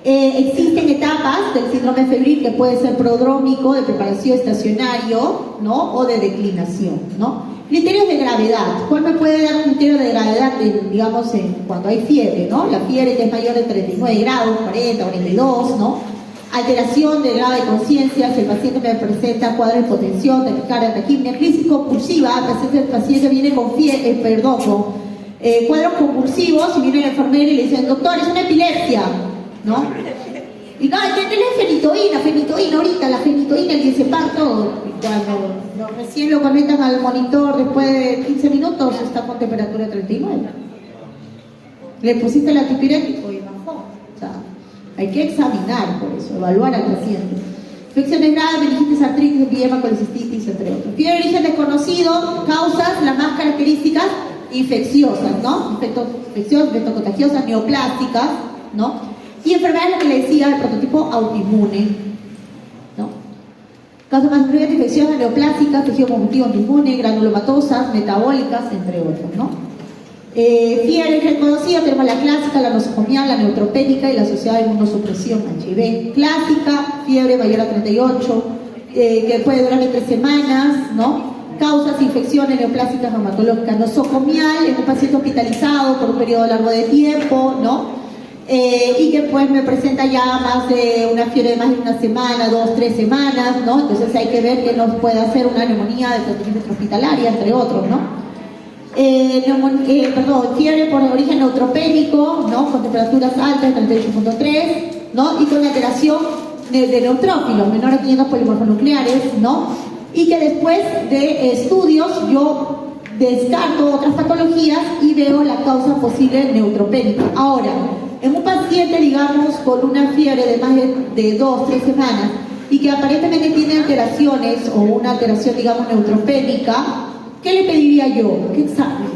Existen etapas del síndrome febril que puede ser prodrómico, de preparación estacionario, ¿no? O de declinación, ¿no? Criterios de gravedad. ¿Cuál me puede dar un criterio de gravedad, digamos, cuando hay fiebre, ¿no? La fiebre que es mayor de 39 grados, 40, 42, ¿no? Alteración de grado de conciencia, si el paciente me presenta cuadro de hipotensión, taquicardia, taquipnea, crisis compulsiva, el paciente viene con cuadros convulsivos, y viene la enfermera y le dicen, doctor, es una epilepsia, ¿no? Y no, tenés fenitoína ahorita, la fenitoína, el diazepam, todo. Y cuando recién lo conectan al monitor, después de 15 minutos, está con temperatura 39. Le pusiste el antipirético y bajó. O sea, hay que examinar por eso, evaluar al paciente. Infecciones graves, meningitis, artritis, empiema, colecistitis, entre otros. Fiebre de origen desconocido, causas, las más características, infecciosas, ¿no? Infecciosas, contagiosas, neoplásticas, ¿no? Y enfermedades, lo que le decía, el prototipo autoinmune, ¿no? Causas más frecuentes, infecciones neoplásicas, tejido conjuntivo autoinmune, granulomatosas, metabólicas, entre otros, ¿no? Fiebre reconocida, tenemos la clásica, la nosocomial, la neutropénica y la asociada a inmunosupresión, HIV. Clásica, fiebre mayor a 38, que puede durar 3 semanas, ¿no? Causas, infecciones neoplásicas reumatológicas. Nosocomial, en un paciente hospitalizado por un periodo largo de tiempo, ¿no? Y que pues me presenta ya más de una fiebre de más de una semana, 2, 3 semanas, ¿no? Entonces hay que ver que nos puede hacer una neumonía de tratamiento hospitalaria, entre otros, ¿no? Fiebre por origen neutropénico, ¿no? Con temperaturas altas, 38.3, ¿no? Y con alteración de neutrófilos, menor a 500 polimorfonucleares, ¿no? Y que después de estudios yo descarto otras patologías y veo la causa posible neutropénica. Ahora, en un paciente, digamos, con una fiebre de más de 2, 3 semanas y que aparentemente tiene alteraciones o una alteración, digamos, neutropénica, ¿qué le pediría yo? ¿Qué exámenes?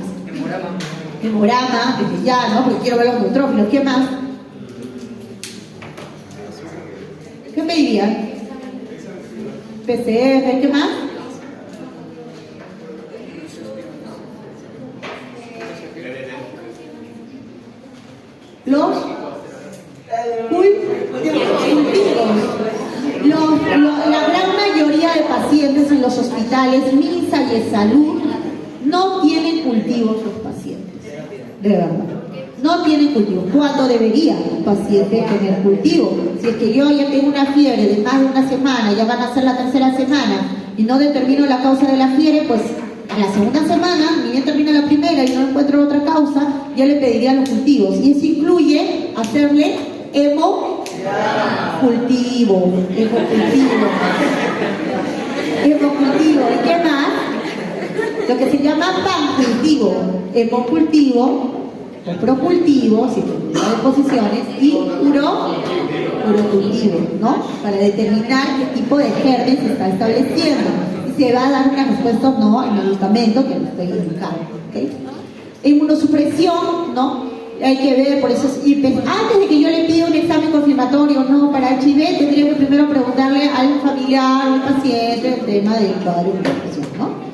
Hemograma, desde ya, ¿no? Porque quiero ver los neutrófilos. ¿Qué más? ¿Qué pediría? PCR, ¿qué más? Los la gran mayoría de pacientes en los hospitales, MINSA y ESalud, no tienen cultivos los pacientes, de verdad. No tienen cultivos. ¿Cuándo debería un paciente tener cultivo? Si es que yo ya tengo una fiebre de más de una semana, ya van a ser la 3ª semana y no determino la causa de la fiebre, pues a la 2ª semana, ni bien termina la primera y no encuentro otra causa, yo le pediría los cultivos. Y eso incluye hacerle hemocultivo. ¿Y qué más? lo que se llama pancultivo, hemocultivo, o procultivo, si de posiciones, y urocultivo, ¿no? Para determinar qué tipo de germen se está estableciendo. Y se va a dar una respuesta o no al medicamento que le estoy indicando, ¿ok? Inmunosupresión, ¿no? Hay que ver, por eso antes de que yo le pida un examen confirmatorio no para HIV, tendría que primero preguntarle al familiar o al paciente el tema del cuadro de inmunosupresión, ¿no?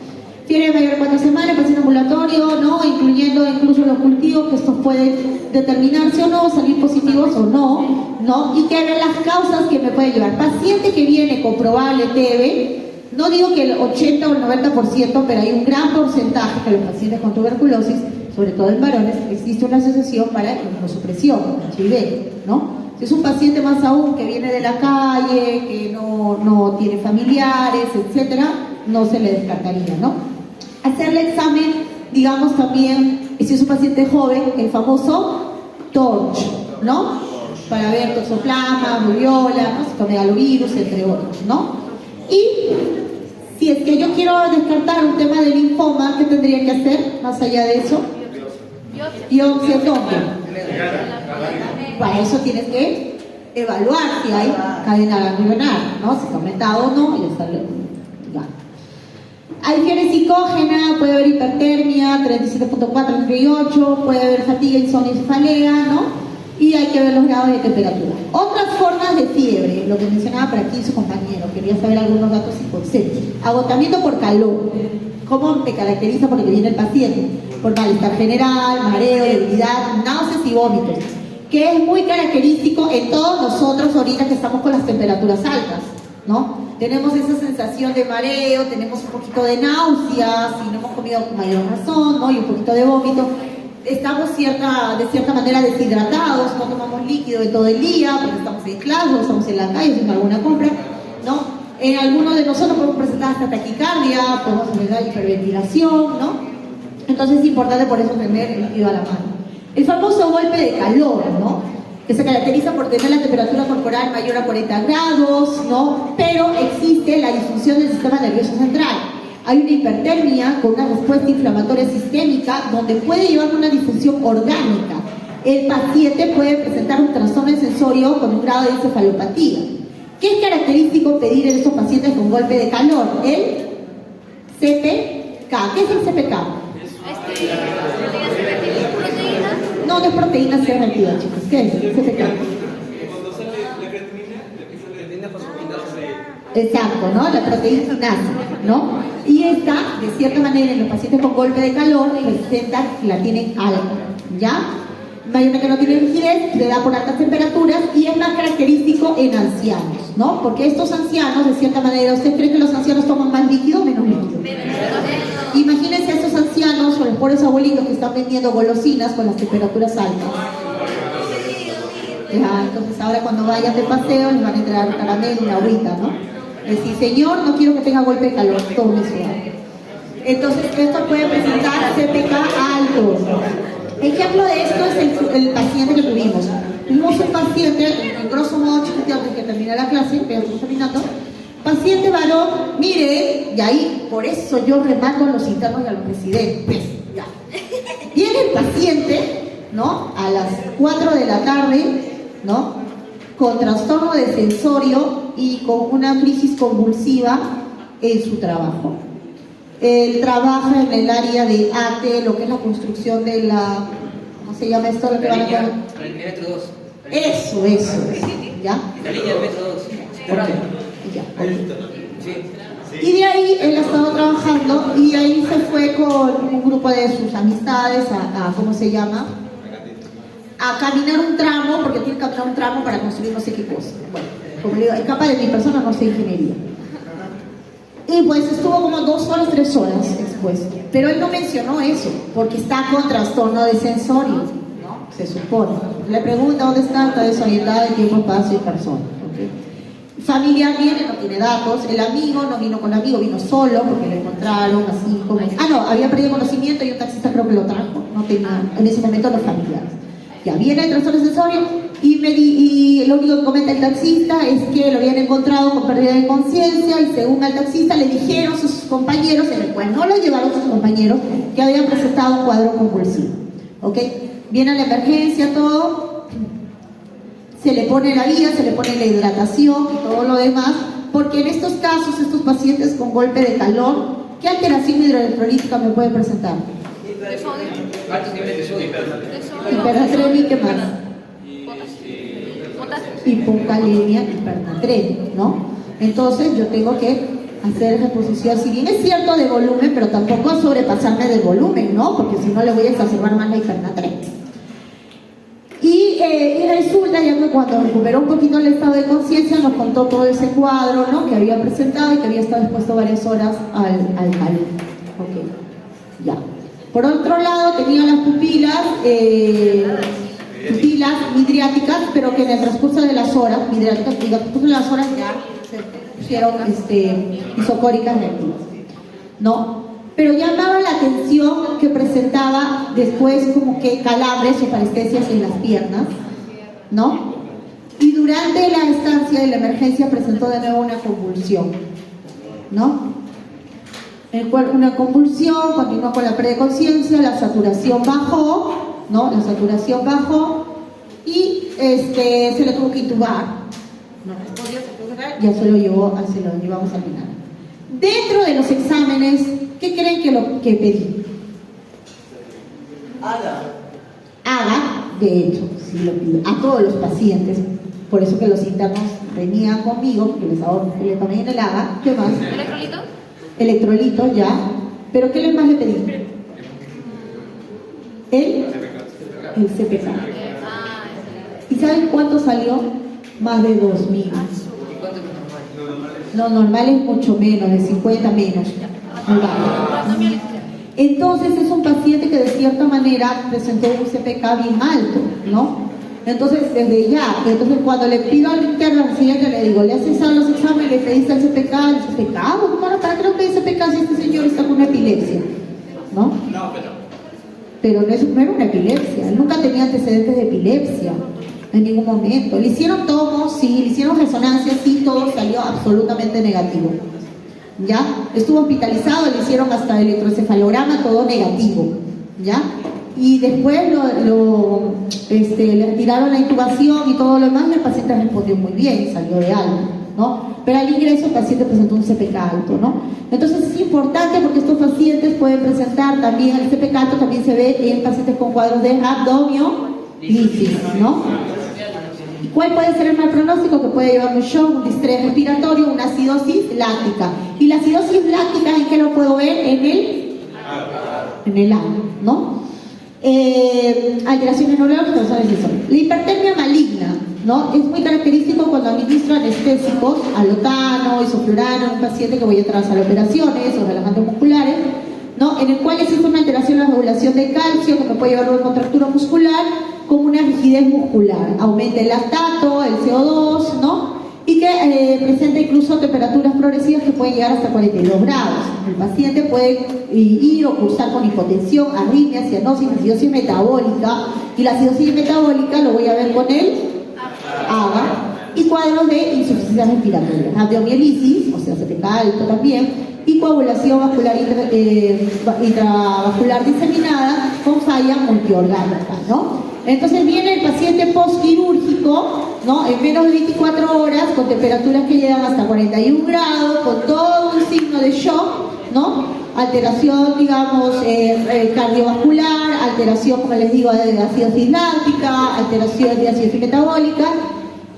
Fiebre mayor de 4 semanas, paciente ambulatorio, ¿no? Incluyendo incluso los cultivos, que estos pueden determinarse o no, salir positivos o no, ¿no? Y que ver las causas que me pueden llevar. Paciente que viene con probable TB, no digo que el 80 o el 90%, pero hay un gran porcentaje que los pacientes con tuberculosis, sobre todo en varones, existe una asociación para inmunosupresión, HIV, ¿no? Si es un paciente más aún que viene de la calle, que no tiene familiares, etcétera, no se le descartaría, ¿no? Hacerle examen, digamos también, si es un paciente joven, el famoso TORCH, ¿no? Para ver toxoplasma, rubiola, ¿no? Citomegalovirus, entre otros, ¿no? Y si es que yo quiero descartar un tema de linfoma, ¿qué tendría que hacer más allá de eso? Biopsia, ¿dónde? Para eso tienes que evaluar si hay cadena ganglionar, ¿no? Si está aumentado o no, y está ya. Hay fiebre psicógena, puede haber hipertermia, 37.4, 38, puede haber fatiga, insomnio y cefalea, ¿no? Y hay que ver los grados de temperatura. Otras formas de fiebre, lo que mencionaba por aquí su compañero, quería saber algunos datos y conceptos. Agotamiento por calor. ¿Cómo me caracteriza por lo que viene el paciente? Por malestar general, mareo, debilidad, náuseas y vómitos, que es muy característico en todos nosotros ahorita que estamos con las temperaturas altas, ¿no? Tenemos esa sensación de mareo, tenemos un poquito de náuseas, si no hemos comido con mayor razón, ¿no? Y un poquito de vómito. Estamos de cierta manera deshidratados, no tomamos líquido de todo el día, porque estamos en clase o estamos en la calle haciendo alguna compra, ¿no? En algunos de nosotros podemos presentar hasta taquicardia, podemos presentar hiperventilación, ¿no? Entonces es importante por eso tener el líquido a la mano. El famoso golpe de calor, ¿no? Que se caracteriza por tener la temperatura corporal mayor a 40 grados, ¿no? Pero existe la disfunción del sistema nervioso central. Hay una hipertermia con una respuesta inflamatoria sistémica donde puede llevar una disfunción orgánica. El paciente puede presentar un trastorno sensorio con un grado de encefalopatía. ¿Qué es característico pedir en estos pacientes con golpe de calor? El CPK. ¿Qué es el CPK? No, no es proteína C reactiva, chicos. ¿Qué es el CPK? Cuando sale la creatinina fosfokinasa. Exacto, ¿no? La proteína ¿no? Y esta, de cierta manera, en los pacientes con golpe de calor, presenta que la tienen alta, ¿ya? Mayormente no tiene rigidez, le da por altas temperaturas y es más característico en ancianos, ¿no? Porque estos ancianos, de cierta manera, ¿usted cree que los ancianos toman más líquido o menos líquido? Imagínense a estos ancianos o los pobres abuelitos que están vendiendo golosinas con las temperaturas altas. Ya, entonces ahora cuando vayan de paseo les van a entregar un caramelo, una agüita, ¿no? Decir, señor, no quiero que tenga golpe de calor, tome suave. Entonces esto puede presentar CPK alto. Ejemplo de esto es el paciente que tuvimos. Tuvimos un paciente, en grosso modo, chicos, antes que termine la clase, pero estamos terminando. Paciente varón, mire, y ahí, por eso yo remato a los internos y a los residentes. Ya. Viene el paciente, ¿no? A las 4 de la tarde, ¿no? Con trastorno de sensorio y con una crisis convulsiva en su trabajo. Él trabaja en el área de ATE, lo que es la construcción de la... ¿Cómo se llama esto? Lo que van a poner? El metro 2. Eso, ¿ya? La línea del metro 2. Ya. Sí. Y de ahí él ha estado trabajando y ahí se fue con un grupo de sus amistades a ¿cómo se llama? A caminar un tramo, porque tiene que caminar un tramo para construir no sé qué cosa. Bueno, como le digo, es capaz de mi persona, no sé ingeniería. Y pues estuvo como 2 horas, 3 horas expuesto. Pero él no mencionó eso, porque está con trastorno de sensorio, ¿no? Se supone. Le pregunta dónde está desorientado en tiempo, espacio y persona. ¿Okay? Familiar viene, no tiene datos. El amigo no vino con amigo, vino solo porque lo encontraron así como... Ah, no, había perdido conocimiento y un taxista creo que lo trajo. No tenía en ese momento los familiares. Ya viene el trastorno sensorio y lo único que comenta el taxista es que lo habían encontrado con pérdida de conciencia y según el taxista le dijeron sus compañeros, en el cual no lo llevaron sus compañeros, que habían presentado un cuadro convulsivo. ¿Ok? Viene la emergencia, todo, se le pone la vía, se le pone la hidratación y todo lo demás, porque en estos casos, estos pacientes con golpe de calor, ¿qué alteración hidroelectrolítica me puede presentar? Altos niveles de sodio. Hipernatremia, ¿qué más? Hipocalemia, hipernatremia, ¿no? Entonces yo tengo que hacer reposición, si bien es cierto de volumen, pero tampoco sobrepasarme del volumen, ¿no? Porque si no le voy a exacerbar más la hipernatremia. Y resulta ya que cuando recuperó un poquito el estado de conciencia nos contó todo ese cuadro, ¿no? Que había presentado y que había estado expuesto varias horas al calor. Ok, ya. Por otro lado tenía las pupilas midriáticas, pero que en el transcurso de las horas, midriáticas, en el transcurso de las horas ya se pusieron isocóricas reactivas, ¿no? Pero llamaba la atención que presentaba después como que calambres o parestesias en las piernas, ¿no? Y durante la estancia de la emergencia presentó de nuevo una convulsión, ¿no? Una convulsión, continuó con la pérdida de conciencia, la saturación bajó, ¿no? La saturación bajó y se le tuvo que intubar. No respondió, se tuvo que intubar, ya se lo llevamos al final. Dentro de los exámenes, ¿qué creen que pedí? Haga, de hecho, sí lo pido, a todos los pacientes, por eso que los internos venían conmigo, porque les ahorro que le tomen el haga. ¿Qué más? ¿Electrolito? Electrolito, ya. ¿Pero qué más le pedí? El CPK. ¿Y saben cuánto salió? Más de 2.000. ¿Y cuánto es lo normal? Lo normal es mucho menos, de 50 menos. Entonces es un paciente que de cierta manera presentó un CPK bien alto, ¿no? Entonces desde ya, entonces cuando le pido al interno al siguiente le digo, le haces a los exámenes, le pediste el CPK, bueno, ¿para qué no pedí CPK si este señor está con una epilepsia? ¿No? Pero no era una epilepsia, él nunca tenía antecedentes de epilepsia en ningún momento. Le hicieron tomos, sí, le hicieron resonancia, sí, todo salió absolutamente negativo. ¿Ya? Estuvo hospitalizado, le hicieron hasta electroencefalograma, todo negativo. ¿Ya? Y después le retiraron la intubación y todo lo demás y el paciente respondió muy bien, salió de alta, ¿no? Pero al ingreso el paciente presentó un CPK alto, ¿no? Entonces es importante porque estos pacientes pueden presentar también, el CPK alto también se ve en pacientes con cuadros de rhabdomiolisis, ¿no? ¿Cuál puede ser el mal pronóstico? Que puede llevar un shock, un distrés respiratorio, una acidosis láctica. ¿Y la acidosis láctica en qué lo puedo ver? En el ano, ¿no? Alteraciones neurológicas, la hipertermia maligna, ¿no? Es muy característico cuando administro anestésicos, alotano, isoflurano, en un paciente que voy a trazar operaciones o relajantes musculares, ¿no? En el cual existe una alteración en la regulación de calcio que me puede llevar a una contractura muscular con una rigidez muscular, aumenta el lactato, el CO2, ¿no? Y que presenta incluso temperaturas progresivas que pueden llegar hasta 42 grados. El paciente puede ir o cursar con hipotensión, arritmia, cianosis, acidosis metabólica, y la acidosis metabólica lo voy a ver con el AGA, y cuadros de insuficiencia respiratoria, rhabdomiolisis, o sea, CPK alto también, y coagulación vascular intravascular diseminada con falla multiorgánica, ¿no? Entonces viene el paciente postquirúrgico, ¿no? En menos de 24 horas, con temperaturas que llegan hasta 41 grados, con todo un signo de shock, ¿no? Alteración, digamos, cardiovascular, alteración, como les digo, de acidosis láctica, alteración de acidosis metabólica,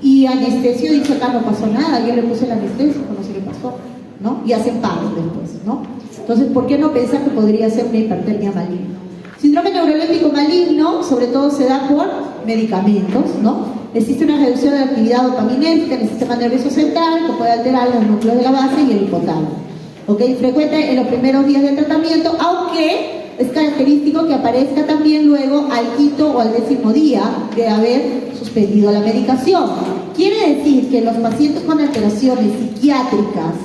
y anestesio dice acá no pasó nada, yo le puse el anestésico, no sé qué pasó, ¿no? Y hacen paros después, ¿no? Entonces, ¿por qué no pensar que podría ser una hipertermia maligna? Síndrome neuroléptico maligno, sobre todo se da por medicamentos, ¿no? Existe una reducción de la actividad dopaminérgica en el sistema nervioso central que puede alterar los núcleos de la base y el hipotálamo. ¿Ok? Frecuente en los primeros días de tratamiento, aunque es característico que aparezca también luego al quinto o al 10º día de haber suspendido la medicación. Quiere decir que los pacientes con alteraciones psiquiátricas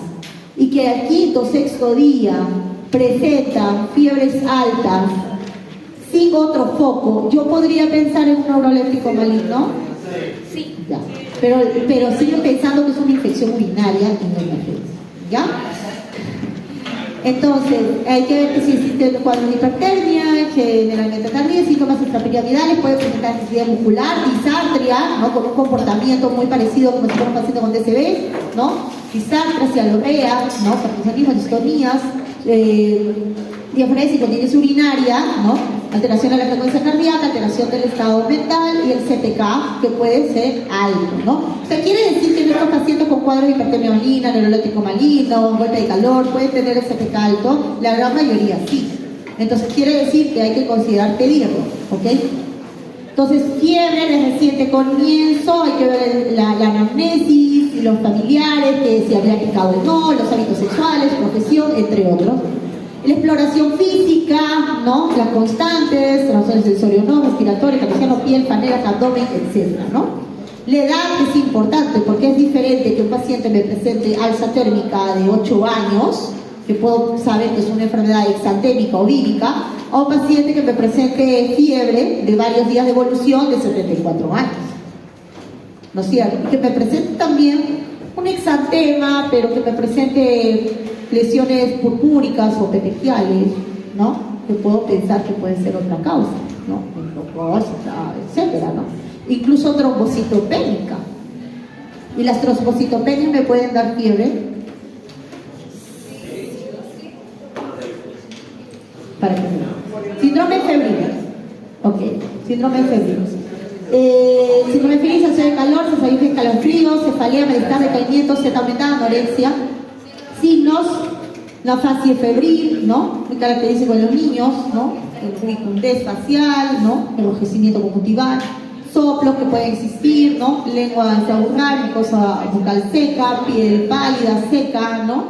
y que al quinto o 6º día presentan fiebres altas, sin otro foco, ¿yo podría pensar en un neuroléptico maligno? Sí. Ya. Pero siguen pensando que es una infección urinaria y no emergencia. ¿Ya? Entonces, hay que ver que si existe un cuadro de hipertermia, generalmente también síntomas extrapiramidales, puede presentar necesidad muscular, disartria, ¿no? Con un comportamiento muy parecido como si fuera un paciente con DCB, ¿no? Disartria, cialorrea, ¿no? Parkinsonismo, distonías, diafragma, incontinencia urinaria, ¿no? Alteración de la frecuencia cardíaca, alteración del estado mental y el CTK, que puede ser alto, ¿no? O sea, quiere decir que nuestros pacientes con cuadros de hipertermia maligna, neuroléptico maligno, golpe de calor, pueden tener el CTK alto, la gran mayoría sí. Entonces, quiere decir que hay que considerar pedirlo, ¿ok? Entonces, fiebre de reciente comienzo, hay que ver la anamnesis y los familiares, que si habría picado o no, los hábitos sexuales, profesión, entre otros. La exploración física, ¿no? Las constantes, trastorno sensorio no, respiratorio, cardiaco, piel, panelas, abdomen, etc., ¿no? La edad es importante porque es diferente que un paciente me presente alza térmica de 8 años, que puedo saber que es una enfermedad exantémica o vírica, a un paciente que me presente fiebre de varios días de evolución de 74 años. ¿No es cierto? Y que me presente también un exantema, pero que me presente lesiones purpúricas o petequiales, ¿no? Que puedo pensar que puede ser otra causa, ¿no? Etcétera, ¿no? Incluso trombocitopénica. Y las trombocitopenias me pueden dar fiebre. Para que no. Síndrome febril. Ok, síndrome febril. Síndrome febril, sensación de calor, sensación de escalofrío, cefalea, malestar, decaimiento, seta aumentada, anorexia. Signos, la fase febril, ¿no? Muy característico en los niños, ¿no? Rubicundez facial, ¿no? Enrojecimiento conjuntival, soplos que pueden existir, ¿no? Lengua intraocular, mucosa bucal seca, piel pálida, seca, ¿no?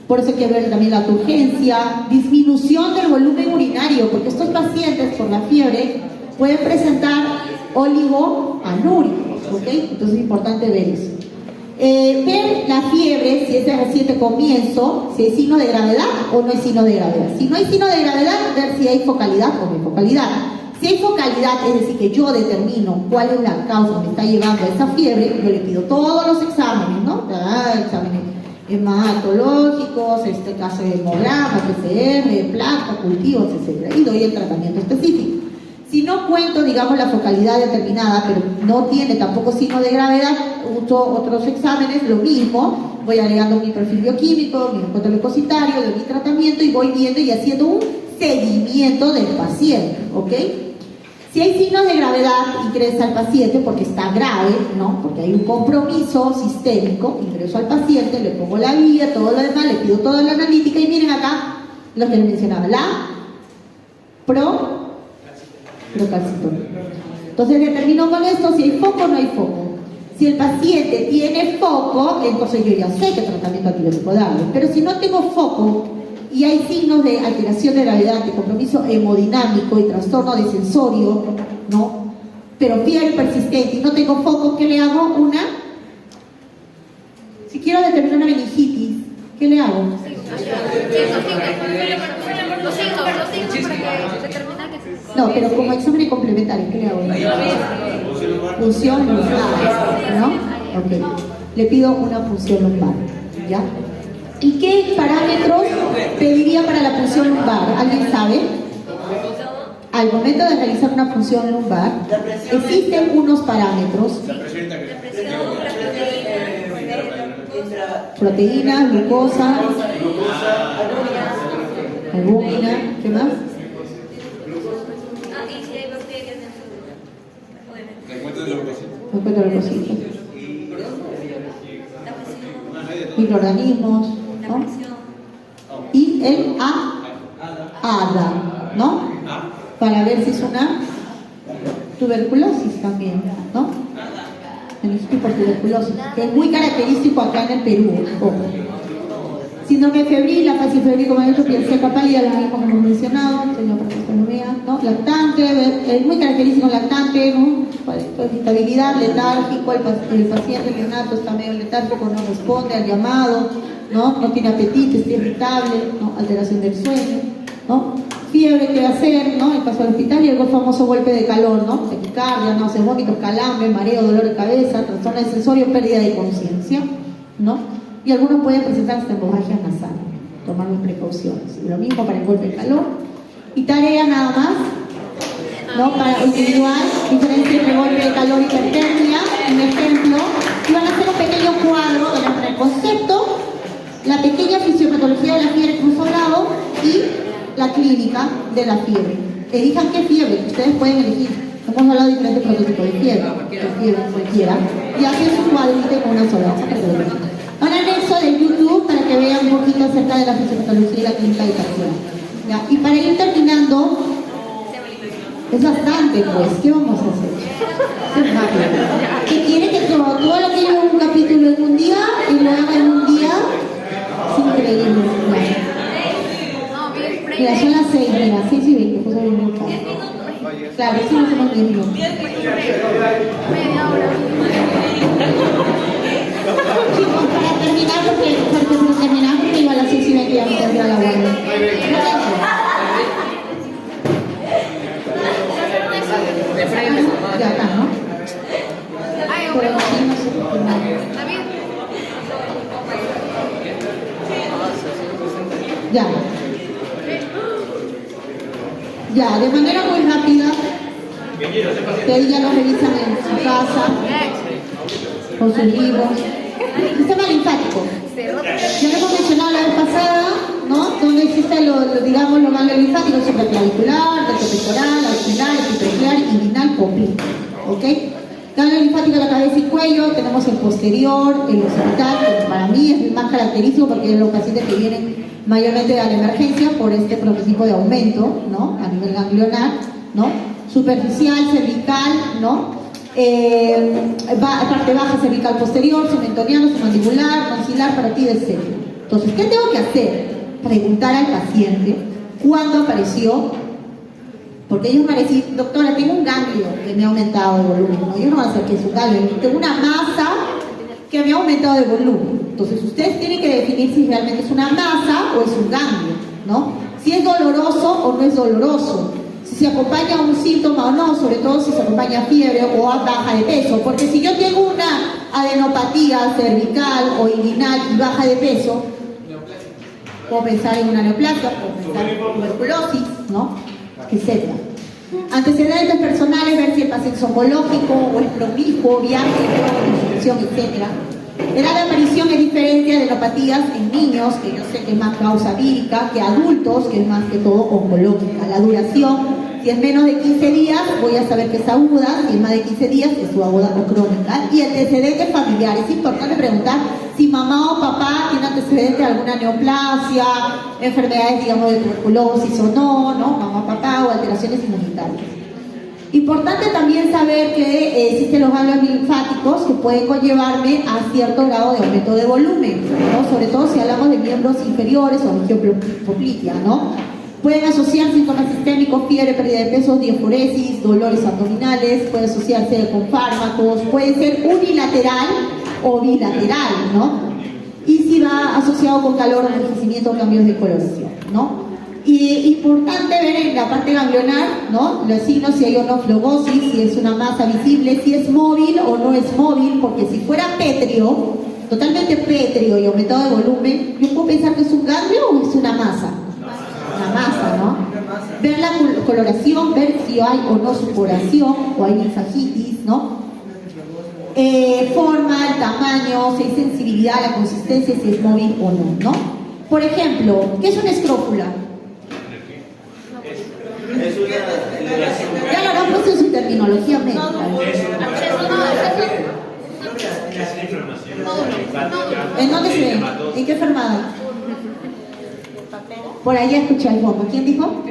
Por eso hay que ver también la turgencia, disminución del volumen urinario, porque estos pacientes por la fiebre pueden presentar oligoanúricos, ¿ok? Entonces es importante ver eso. Ver la fiebre, si es de reciente comienzo, si hay signo de gravedad o no hay signo de gravedad. Si no hay signo de gravedad, ver si hay focalidad o no hay focalidad. Si hay focalidad, es decir, que yo determino cuál es la causa que me está llevando a esa fiebre, yo le pido todos los exámenes, ¿no? Exámenes hematológicos, caso de hemograma, PCR, placa, cultivos, etc. Y doy el tratamiento específico. Si no cuento, digamos, la focalidad determinada, pero no tiene tampoco signo de gravedad, uso otros exámenes, lo mismo, voy agregando mi perfil bioquímico, mi encuentro leucocitario, de mi tratamiento y voy viendo y haciendo un seguimiento del paciente, ¿ok? Si hay signos de gravedad, ingresa al paciente porque está grave, ¿no? Porque hay un compromiso sistémico, ingreso al paciente, le pongo la vía, todo lo demás, le pido toda la analítica y miren acá lo que les mencionaba, la procalcitonía. Entonces determino con esto si hay foco o no hay foco. Si el paciente tiene foco, entonces yo ya sé qué tratamiento antibiótico darle. Pero si no tengo foco y hay signos de alteración de gravedad, de compromiso hemodinámico y trastorno de sensorio, ¿no? Pero fiebre persistente y no tengo foco, ¿qué le hago? Si quiero determinar una meningitis, ¿qué le hago? No, pero como examen complementario, ¿qué le hago? Punción lumbar, ¿no? Ok. Le pido una punción lumbar, ¿ya? ¿Y qué parámetros pediría para la punción lumbar? ¿Alguien sabe? Al momento de realizar una punción lumbar, existen unos parámetros. Proteínas, glucosa, albúmina, ¿qué más? Encuentro de leucocitos. Microorganismos, ¿no? Y el ADA, ¿no? Para ver si es una tuberculosis también, ¿no? Meningitis por tuberculosis, que es muy característico acá en el Perú. Síndrome febril, la fase febril, como he dicho, piel seca pálida, lo mismo que hemos mencionado, ¿no? Lactante, es muy característico lactante, ¿no? Irritabilidad, letárgico, el paciente neonato está medio letárgico, no responde al llamado, ¿no? No tiene apetito, está irritable, ¿no? Alteración del sueño, ¿no? fiebre, ¿qué hacer? ¿No? El paso al hospital y el famoso golpe de calor, ¿no? Taquicardia, náuseas, vómitos, calambre, mareo, dolor de cabeza, trastorno de sensorio, pérdida de conciencia, ¿no? Y algunos pueden presentar hasta hemorragia nasal. Tomar mis precauciones. Y lo mismo para el golpe de calor. Y tarea nada más, ¿no? Para individual, diferencia entre golpe de calor y hipertermia, un ejemplo. Y van a hacer un pequeño cuadro donde van a poner el concepto, la pequeña fisiopatología de la fiebre que hemos hablado y la clínica de la fiebre. Elijan qué fiebre, ustedes pueden elegir. Hemos hablado de diferentes prototipos de fiebre, cualquiera. Y hacen su cuadrito con una sola hoja para que lo vean. Un anexo de YouTube para que vean un poquito acerca de la fisiopatología y la clínica de hipertermia. ¿Ya? Y para ir terminando, es bastante, pues, ¿qué vamos a hacer? Es rápido. ¿Qué quiere que todo lo que lleva un capítulo en un día y lo haga en un día? Es increíble. Mira, son las 6, mira, 6 y 20, pues hay un poco. Claro, sí, no somos 10 minutos. Media hora. Chicos, para terminar, porque iba a las 6 y 20 y ya me tendría la guardia. Ya está, ¿no? Pero aquí no sé por qué no. Ya. Ya, de manera muy rápida, ustedes ya lo revisan en su casa, con sus libros. Sistema linfático. Ya lo hemos mencionado la vez pasada, ¿no? Donde existe digamos, los ganglios linfáticos supraclavicular, retropectoral, axilar, epitelial y vinal completo, ¿ok? Ganglio linfático de la cabeza y cuello, tenemos el posterior, el occipital, que para mí es el más característico porque es los pacientes que vienen mayormente a la emergencia por este prototipo de aumento, ¿no? A nivel ganglionar, ¿no? Superficial, cervical, ¿no? Parte baja cervical posterior, submentoniano, submandibular, maxilar, parótida, etc. Entonces, ¿qué tengo que hacer? Preguntar al paciente cuándo apareció, porque ellos van a decir, doctora, tengo un ganglio que me ha aumentado de volumen. No, yo no voy a hacer que es un ganglio, tengo una masa que me ha aumentado de volumen. Entonces, ustedes tienen que definir si realmente es una masa o es un ganglio, ¿no? Si es doloroso o no es doloroso. Si se acompaña un síntoma o no, sobre todo si se acompaña fiebre o a baja de peso, porque si yo tengo una adenopatía cervical o inguinal y baja de peso, puedo pensar en una neoplasia, puedo pensar en tuberculosis, ¿no? Etcétera. Antecedentes personales, ver si el paciente es oncológico o es promiscuo, viaje, disfunción, etcétera. Edad de aparición es diferente a adenopatías en niños, que yo sé que es más causa vírica, que adultos, que es más que todo oncológica. La duración, si es menos de 15 días, voy a saber que es aguda, si es más de 15 días, es su aguda o crónica. Y antecedentes familiares, es importante preguntar si mamá o papá tiene antecedentes de alguna neoplasia, enfermedades, digamos, de tuberculosis o no, mamá o papá, o alteraciones inmunitarias. Importante también saber que existen los ganglios linfáticos que pueden conllevarme a cierto grado de aumento de volumen, ¿no? Sobre todo si hablamos de miembros inferiores o angiopoplitea, ¿no? Pueden asociar síntomas sistémicos, fiebre, pérdida de peso, diaforesis, dolores abdominales, puede asociarse con fármacos, puede ser unilateral o bilateral, ¿no? Y si va asociado con calor, envejecimiento o cambios de coloración, ¿no? Y importante ver en la parte ganglionar, ¿no? Los signos, si hay o no flegosis, si es una masa visible, si es móvil o no es móvil, porque si fuera pétreo, totalmente pétreo y aumentado de volumen, yo puedo pensar que es un ganglio o es una masa. Una masa, ¿no? Ver la coloración, ver si hay o no supuración o hay linfagitis, ¿no? Forma, el tamaño, si hay sensibilidad, la consistencia, si es móvil o no, ¿no? Por ejemplo, ¿qué es una escrófula? Ya lo habrán puesto en su terminología médica. ¿En dónde se ve? ¿En qué enfermedad? Por ahí escuché al fondo. ¿Quién dijo?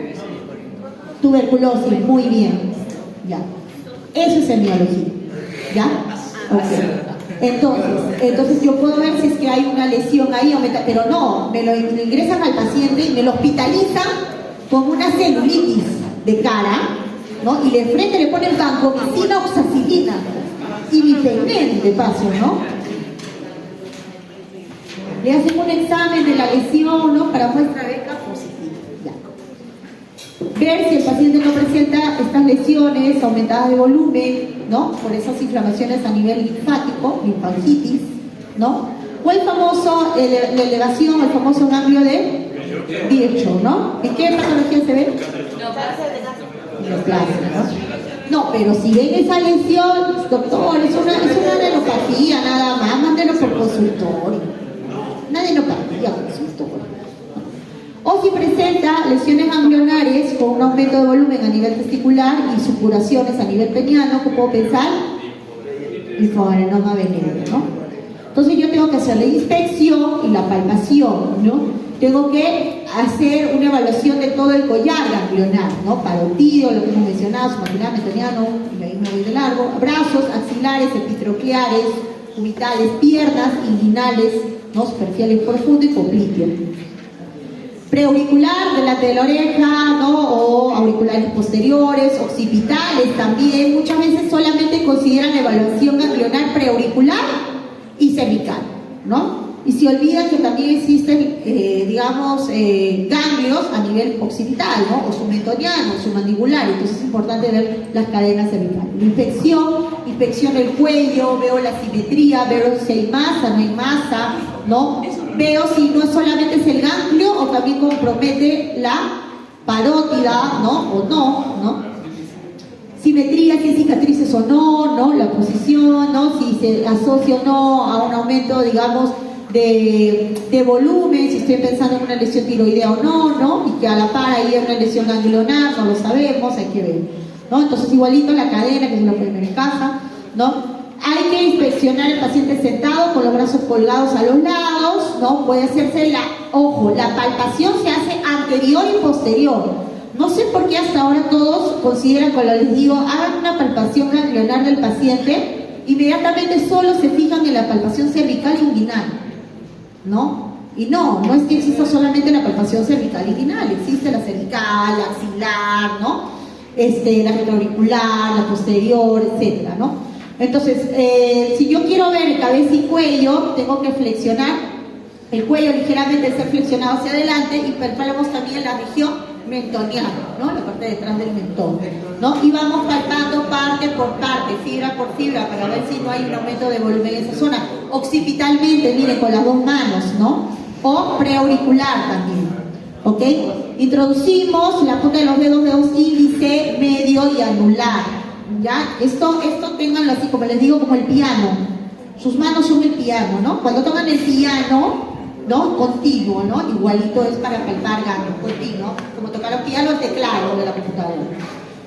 Tuberculosis, muy bien. Ya. Eso es semiología. ¿Ya? Okay. Entonces yo puedo ver si es que hay una lesión ahí, pero no, me lo ingresan al paciente y me lo hospitalizan con una celulitis de cara, ¿no? Y de frente le ponen vancomicina, oxacilina y Mifemen de paso, ¿no? Le hacen un examen de la lesión, ¿no? Para muestra beca positiva. Ya. ver si el paciente no presenta estas lesiones aumentadas de volumen, ¿no? Por esas inflamaciones a nivel linfático, linfangitis, ¿no? O el famoso, la elevación, el famoso ganglio de Virchow, ¿no? ¿En qué patología se ve? Neoplasia, ¿no? No, pero si ven esa lesión, doctor, es una adenopatía nada más, mándelo por consultorio. Una adenopatía por consultorio. O si presenta lesiones ganglionares con un aumento de volumen a nivel testicular y supuraciones a nivel peniano, ¿qué puedo pensar? Linfoadenoma benigno, ¿no? Entonces yo tengo que hacer la inspección y la palpación, ¿no? Tengo que hacer una evaluación de todo el collar ganglionar, ¿no? Parotidio, lo que hemos mencionado, sumatinal, metoniano, y ahí me voy de largo, brazos, axilares, epitrocleares, cubitales, piernas, inguinales, ¿no? Superficiales profundo y popliteo. Preauricular, delante de la oreja, ¿no? O auriculares posteriores, occipitales también. Muchas veces solamente consideran la evaluación ganglionar preauricular y cervical, ¿no? Y se olvidan que también existen, ganglios a nivel occipital, ¿no? O submentoniano, submandibular. Entonces es importante ver las cadenas cervicales. Inspección del cuello, veo la simetría, veo si hay masa, no hay masa, ¿no? Veo si no solamente es el ganglio o también compromete la parótida, ¿no? O no. Simetría, si hay cicatrices o no, ¿no? La posición, ¿no? Si se asocia o no a un aumento, digamos, de volumen, si estoy pensando en una lesión tiroidea o no, ¿no? Y que a la par ahí hay una lesión ganglionar, no lo sabemos, hay que ver, ¿no? Entonces igualito la cadena, que se lo pueden ver en casa, ¿no? Hay que inspeccionar al paciente sentado con los brazos colgados a los lados, ¿no? Puede hacerse la palpación se hace anterior y posterior. No sé por qué hasta ahora todos consideran, cuando les digo, hagan una palpación ganglionar del paciente, inmediatamente solo se fijan en la palpación cervical e inguinal, ¿no? Y no es que exista solamente la palpación cervical e inguinal, existe la cervical, la axilar, ¿no? La retroauricular, la posterior, etcétera, ¿no? Entonces, si yo quiero ver cabeza y cuello, tengo que flexionar el cuello ligeramente, ser flexionado hacia adelante, y palpamos también la región mentoniana, ¿no? La parte de detrás del mentón, ¿no? Y vamos palpando parte por parte, fibra por fibra, para ver si no hay un aumento de volumen en esa zona. Occipitalmente, miren, con las dos manos, ¿no? O preauricular también, ¿ok? Introducimos la punta de los dedos índice, medio y anular. ¿Ya? Esto ténganlo así, como les digo, como el piano. Sus manos son el piano, ¿no? Cuando tocan el piano, ¿no? Continuo, ¿no? Igualito es para palpar ganglios, continuo, como tocar el piano, el teclado de la computadora.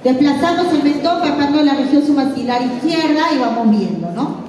Desplazamos el mentón, palpando la región submaxilar izquierda y vamos viendo, ¿no?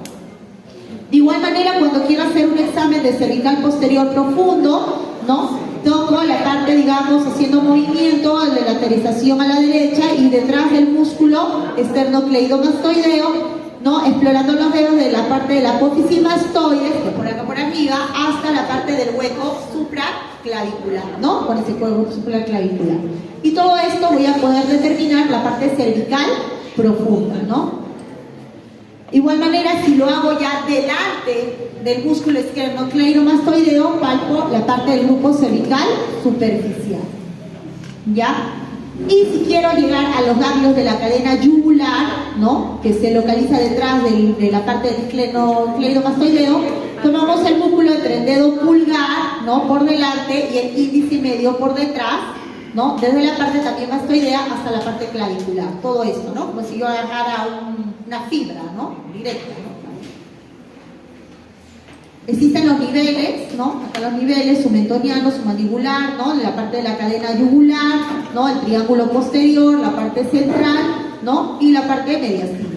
De igual manera, cuando quiero hacer un examen de cervical posterior profundo, ¿no? Toco la parte, digamos, haciendo movimiento de lateralización a la derecha y detrás del músculo esternocleidomastoideo, ¿no? Explorando los dedos de la parte de la apófisis mastoides, que por acá por arriba, hasta la parte del hueco supraclavicular, ¿no? Con ese hueco supraclavicular. Y todo esto voy a poder determinar la parte cervical profunda, ¿no? Igual manera, si lo hago ya delante del músculo esternocleidomastoideo, palpo la parte del grupo cervical superficial, ¿ya? Y si quiero llegar a los ganglios de la cadena yugular, ¿no? Que se localiza detrás de la parte del esternocleidomastoideo, tomamos el músculo entre el dedo pulgar, ¿no? Por delante, y el índice medio por detrás, ¿no? Desde la parte también mastoidea hasta la parte clavicular. Todo esto, ¿no? Como si yo agarrara una fibra, ¿no? Directa, ¿no? Existen los niveles, ¿no? Acá los niveles, submentoniano, submandibular, ¿no? La parte de la cadena yugular, ¿no? El triángulo posterior, la parte central, ¿no? Y la parte mediastina.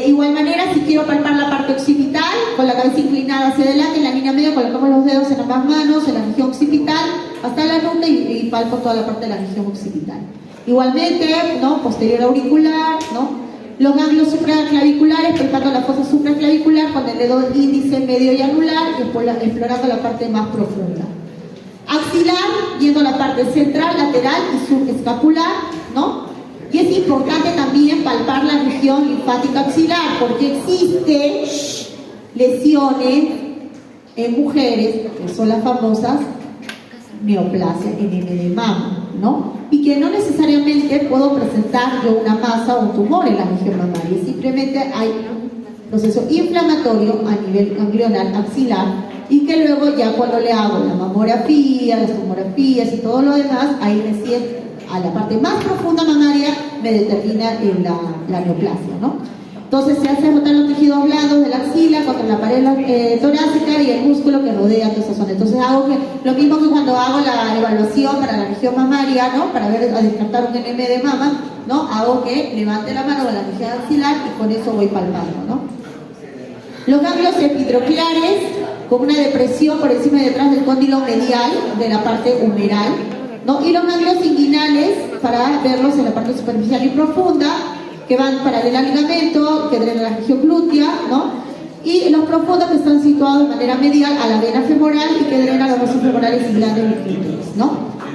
Igual manera, si quiero palpar la parte occipital, con la cabeza inclinada hacia adelante, en la línea media colocamos los dedos en ambas manos, en la región occipital, hasta la nuca, y palpo toda la parte de la región occipital. Igualmente, ¿no? Posterior auricular, ¿no? Los ganglios supraclaviculares, palpando la fosa supraclavicular con el dedo índice, medio y anular, y explorando la parte más profunda. Axilar, yendo a la parte central, lateral y subescapular, ¿no? Y es importante también palpar la región linfática axilar, porque existen lesiones en mujeres, que son las famosas neoplasias en M de mama. ¿no? Y que no necesariamente puedo presentar yo una masa o un tumor en la región mamaria, simplemente hay un proceso inflamatorio a nivel ganglionar axilar y que luego ya cuando le hago la mamografía, las tomografías y todo lo demás, ahí recién a la parte más profunda mamaria me determina la neoplasia, ¿no? Entonces se hace botar los tejidos blandos de la axila contra la pared torácica y el músculo que rodea toda esa zona. Entonces hago lo mismo que cuando hago la evaluación para la región mamaria, ¿no? Para ver, a descartar un NM de mama, ¿no? Hago que levante la mano a la región axilar y con eso voy palpando, ¿no? Los ganglios epidropilares con una depresión por encima y detrás del cóndilo medial de la parte humeral, ¿no? Y los ganglios inguinales para verlos en la parte superficial y profunda, que van paralela al ligamento, que drenan la región glútea, ¿no? Y los profundos que están situados de manera medial a la vena femoral y que drenan los vasos femorales y glandes clítoris, ¿no?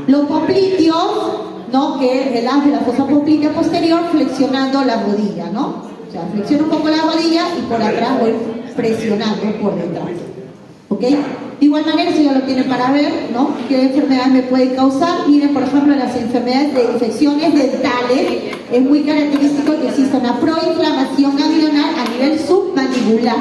Los popliteos, ¿no? Que relajan la fosa poplitea posterior flexionando la rodilla, ¿no? O sea, flexiono un poco la rodilla y por atrás voy presionando por detrás, ¿ok? De igual manera, si ya lo tienen para ver, ¿no? ¿Qué enfermedades me pueden causar? Miren, por ejemplo, las enfermedades de infecciones dentales, es muy característico que exista una proinflamación ganglionar a nivel submandibular.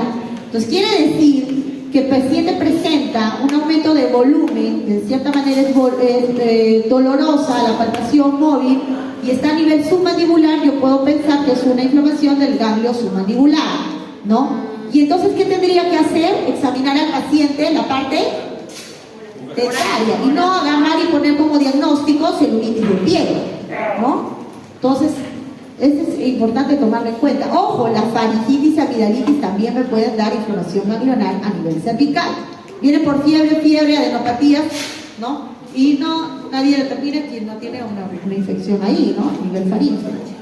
Entonces, quiere decir que el paciente presenta un aumento de volumen, de cierta manera es dolorosa la palpación móvil y está a nivel submandibular, yo puedo pensar que es una inflamación del ganglio submandibular, ¿no? Y entonces, ¿qué tendría que hacer? Examinar al paciente la parte dentaria y no agarrar y poner como diagnóstico celulitis de piel, ¿no? Entonces, esto es importante tomarlo en cuenta. Ojo, la faringitis y amigdalitis también me pueden dar inflamación ganglionar a nivel cervical. Viene por fiebre, adenopatías, ¿no? Y nadie determina quién no tiene una infección ahí, ¿no? A nivel faríngeo.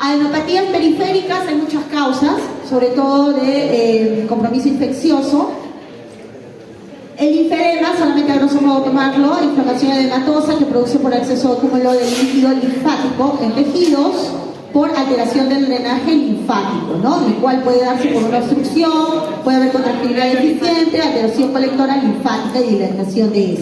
Adenopatías periféricas, hay muchas causas, sobre todo de compromiso infeccioso. El linfedema, solamente a grosso modo tomarlo, inflamación edematosa que produce por exceso acúmulo de líquido linfático en tejidos por alteración del drenaje linfático, ¿no? El cual puede darse por una obstrucción, puede haber contractilidad deficiente, alteración colectora linfática y dilatación de esta.